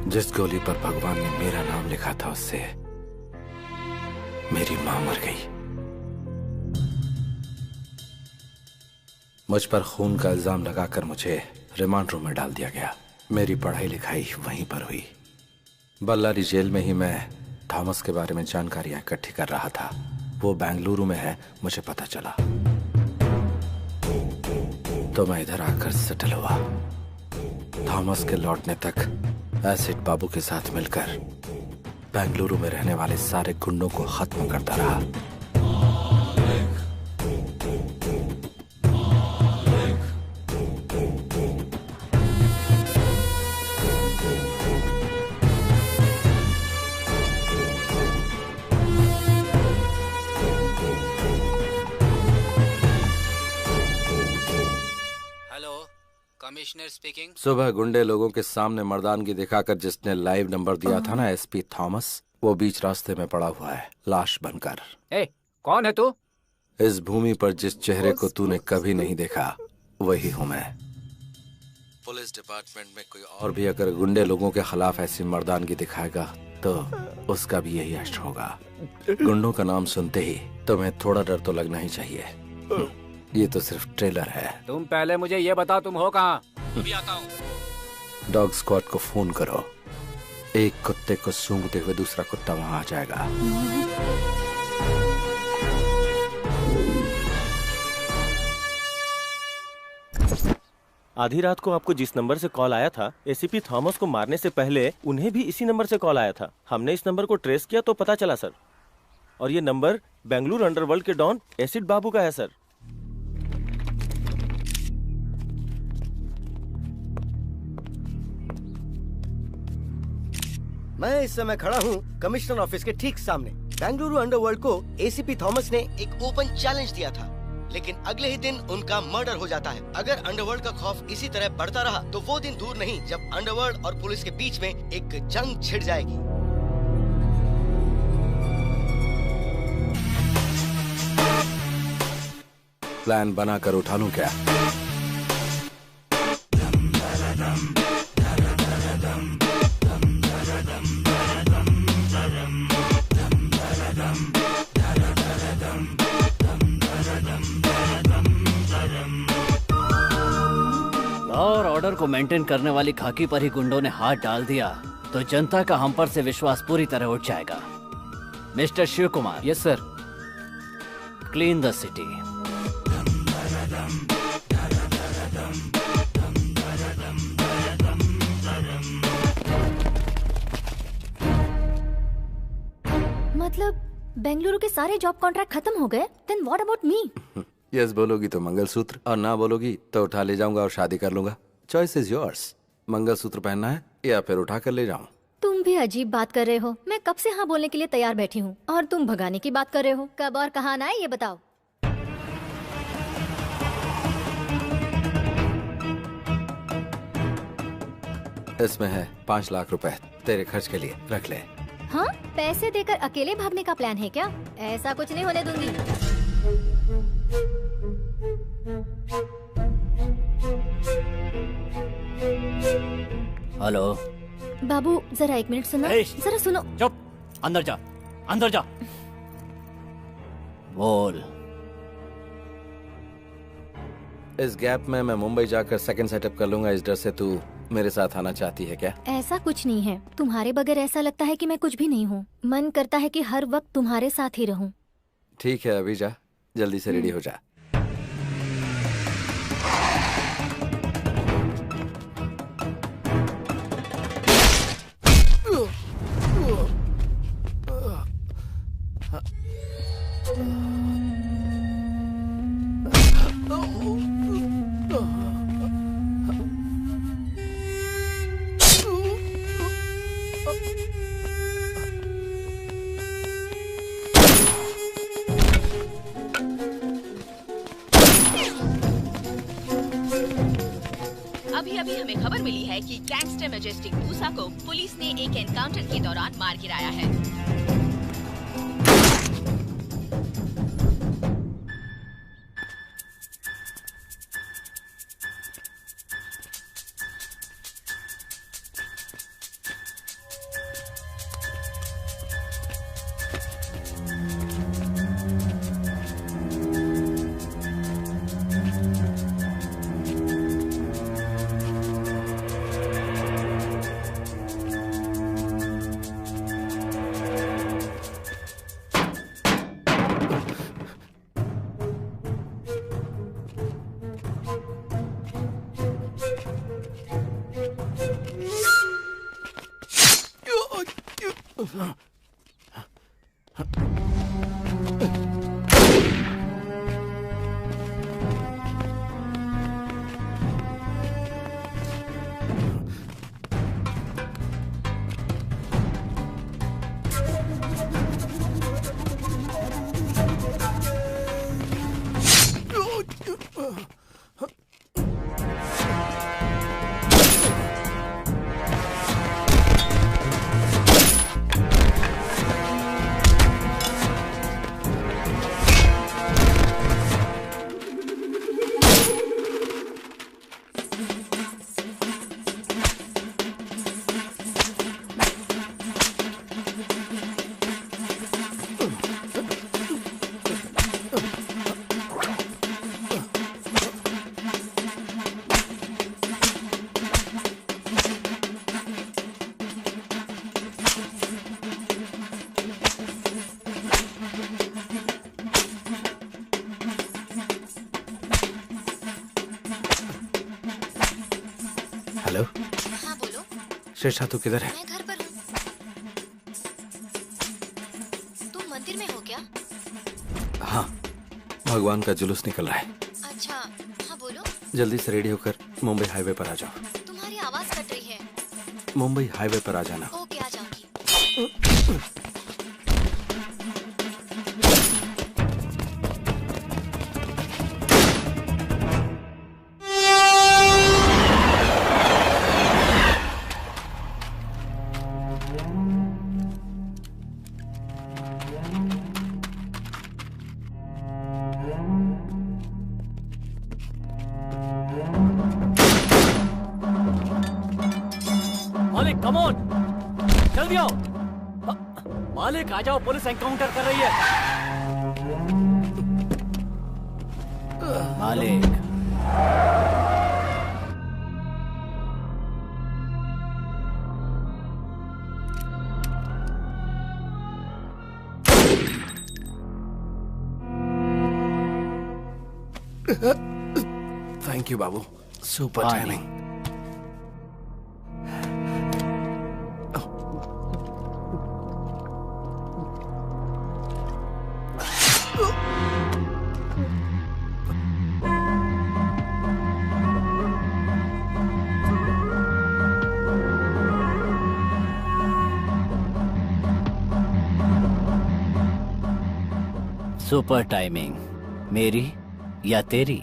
जिस गोली पर भगवान ने मेरा नाम लिखा था उससे मेरी मां मर गई। मुझ पर खून का इल्जाम लगाकर मुझे रिमांड रूम में डाल दिया गया। मेरी पढ़ाई लिखाई वहीं पर हुई। बल्लारी जेल में ही मैं थॉमस के बारे में जानकारियां इकट्ठी कर रहा था। वो बेंगलुरु में है, मुझे पता चला तो मैं इधर आकर सेटल हुआ। थॉमस के लौटने तक एसिड बाबू के साथ मिलकर बेंगलुरु में रहने वाले सारे गुंडों को खत्म करता रहा। Commissioner speaking. सुबह गुंडे लोगों के सामने मर्दानगी दिखाकर जिसने लाइव नंबर दिया था ना एसपी थॉमस, वो बीच रास्ते में पड़ा हुआ है लाश बनकर। कौन है तू? इस भूमि पर जिस चेहरे को तूने कभी नहीं देखा वही हूँ मैं। पुलिस डिपार्टमेंट में कोई और भी अगर गुंडे लोगों के खिलाफ ऐसी मर्दानगी दिखाएगा तो उसका भी यही अश्र होगा। गुंडों का नाम सुनते ही तुम्हें थोड़ा डर तो लगना ही चाहिए। ये तो सिर्फ ट्रेलर है। तुम पहले मुझे ये बताओ तुम हो कहाँ? अभी आता हूँ। डॉग स्क्वाड को फोन करो। एक कुत्ते को सूंघते हुए दूसरा कुत्ता वहां आ जाएगा। आधी रात को आपको जिस नंबर से कॉल आया था, एसीपी थॉमस को मारने से पहले उन्हें भी इसी नंबर से कॉल आया था। हमने इस नंबर को ट्रेस किया तो पता चला सर। और ये नंबर बेंगलुरु अंडरवर्ल्ड के डॉन एसिड बाबू का है सर। मैं इस समय खड़ा हूँ कमिश्नर ऑफिस के ठीक सामने। बेंगलुरु अंडरवर्ल्ड को एसीपी थॉमस ने एक ओपन चैलेंज दिया था, लेकिन अगले ही दिन उनका मर्डर हो जाता है। अगर अंडरवर्ल्ड का खौफ इसी तरह बढ़ता रहा तो वो दिन दूर नहीं जब अंडरवर्ल्ड और पुलिस के बीच में एक जंग छिड़ जाएगी। प्लान बनाकर उठा लूं क्या? और ऑर्डर को मेंटेन करने वाली खाकी पर ही गुंडों ने हाथ डाल दिया तो जनता का हम पर से विश्वास पूरी तरह उठ जाएगा। Mister Shiv Kumar. Yes sir. Clean the city. मतलब बेंगलुरु के सारे जॉब कॉन्ट्रैक्ट खत्म हो गए? Then what about me? Yes बोलोगी तो मंगलसूत्र, और ना बोलोगी तो उठा ले जाऊंगा और शादी कर लूंगा। Choice is yours. मंगलसूत्र पहनना है या फिर उठा कर ले जाऊं? तुम भी अजीब बात कर रहे हो। मैं कब से हाँ बोलने के लिए तैयार बैठी हूँ और तुम भगाने की बात कर रहे हो। कब और कहाँ आना है ये बताओ। इसमें है 5 लाख रुपए तेरे खर्च के लिए, रख ले। हाँ, पैसे देकर अकेले भागने का प्लान है क्या? ऐसा कुछ नहीं होने दूंगी। हेलो बाबू, जरा 1 मिनट सुनो। जरा सुनो। चुप, अंदर जा, अंदर जा। बोल। इस गैप में मैं मुंबई जाकर सेकंड सेटअप कर लूंगा। इस डर से तू मेरे साथ आना चाहती है क्या? ऐसा कुछ नहीं है। तुम्हारे बगैर ऐसा लगता है कि मैं कुछ भी नहीं हूँ। मन करता है कि हर वक्त तुम्हारे साथ ही रहूं। ठीक है, अभी जा, जल्दी से रेडी हो जा। अभी हमें खबर मिली है कि गैंगस्टर मैजेस्टिक मूसा को पुलिस ने एक एनकाउंटर के दौरान मार गिराया है। हेलो। हाँ बोलो। शेषा तू किधर है? मैं घर पर हूँ। तुम मंदिर में हो क्या? हाँ, भगवान का जुलूस निकल रहा है। अच्छा, हाँ बोलो। जल्दी से रेडी होकर मुंबई हाईवे पर आ जाओ। तुम्हारी आवाज कट रही है। मुंबई हाईवे पर आ जाना। ओके, आ जाऊंगी। मालिक कम ऑन, जल्दी आओ। मालिक आ जाओ, पुलिस एनकाउंटर कर रही है। मालिक thank you Babu, super timing. Super timing, मेरी या तेरी?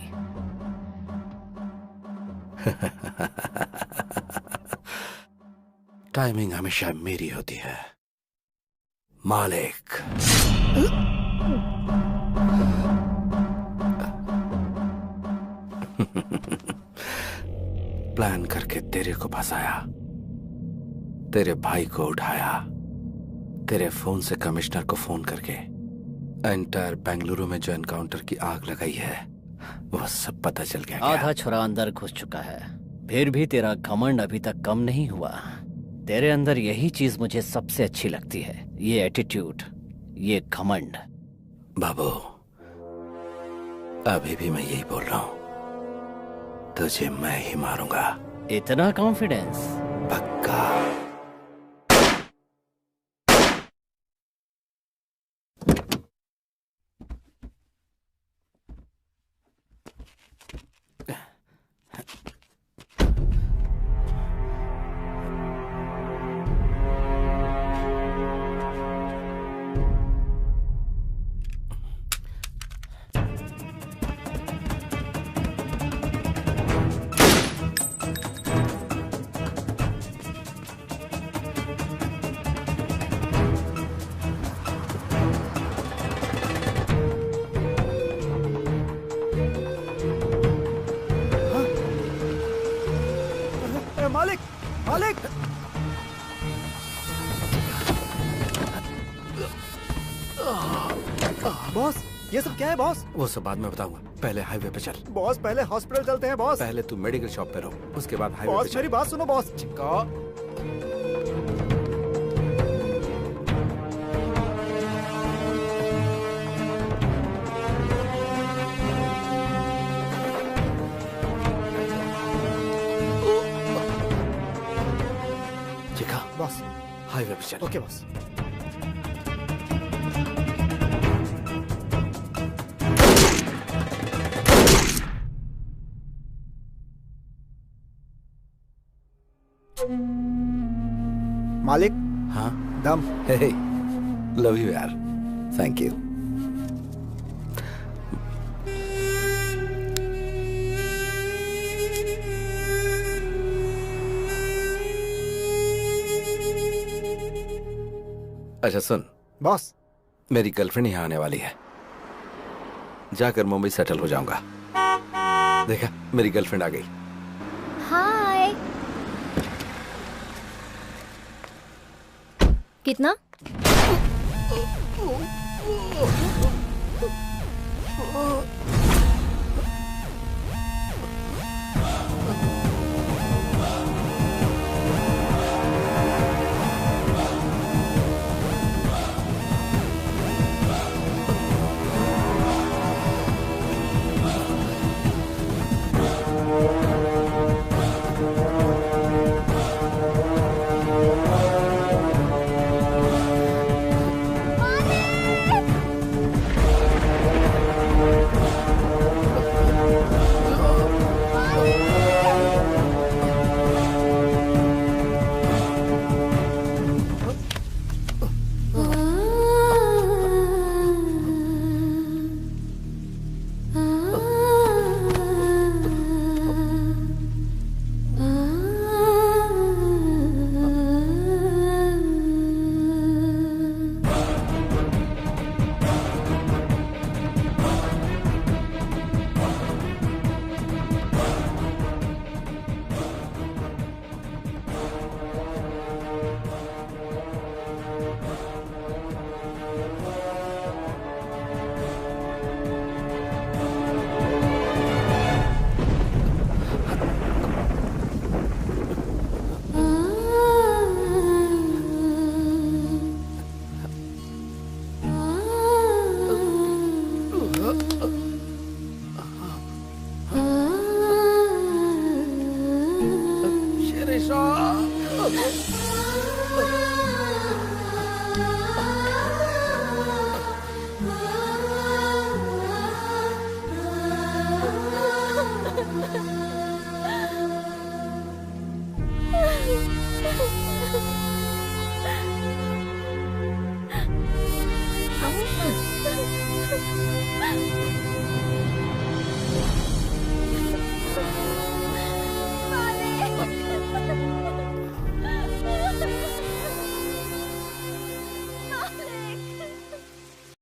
टाइमिंग हमेशा मेरी होती है मालिक। प्लान करके तेरे को फंसाया, तेरे भाई को उठाया, तेरे फोन से कमिश्नर को फोन करके एंटायर बेंगलुरु में जो एनकाउंटर की आग लगाई है वो सब पता चल गया। आधा छुरा अंदर घुस चुका है, फिर भी तेरा घमंड अभी तक कम नहीं हुआ। तेरे अंदर यही चीज मुझे सबसे अच्छी लगती है, ये एटीट्यूड, ये घमंड। बाबू अभी भी मैं यही बोल रहा हूं, तुझे मैं ही मारूंगा। इतना कॉन्फिडेंस? पक्का। मालिक, मालिक! बॉस, ये सब क्या है बॉस? वो सब बाद में बताऊंगा, पहले हाईवे पे चल। बॉस पहले हॉस्पिटल चलते हैं बॉस। पहले तू मेडिकल शॉप पे रहो, उसके बाद हाईवे पे बॉस चल। मेरी बात सुनो बॉस। चिका बॉस हाईवे पे चल। Okay boss. मालिक। हाँ दम। हे लव यू यार, थैंक यू। अच्छा सुन बॉस, मेरी गर्लफ्रेंड यहाँ आने वाली है, जाकर मुंबई सेटल हो जाऊंगा। देखा मेरी गर्लफ्रेंड आ गई। हाय। कितना?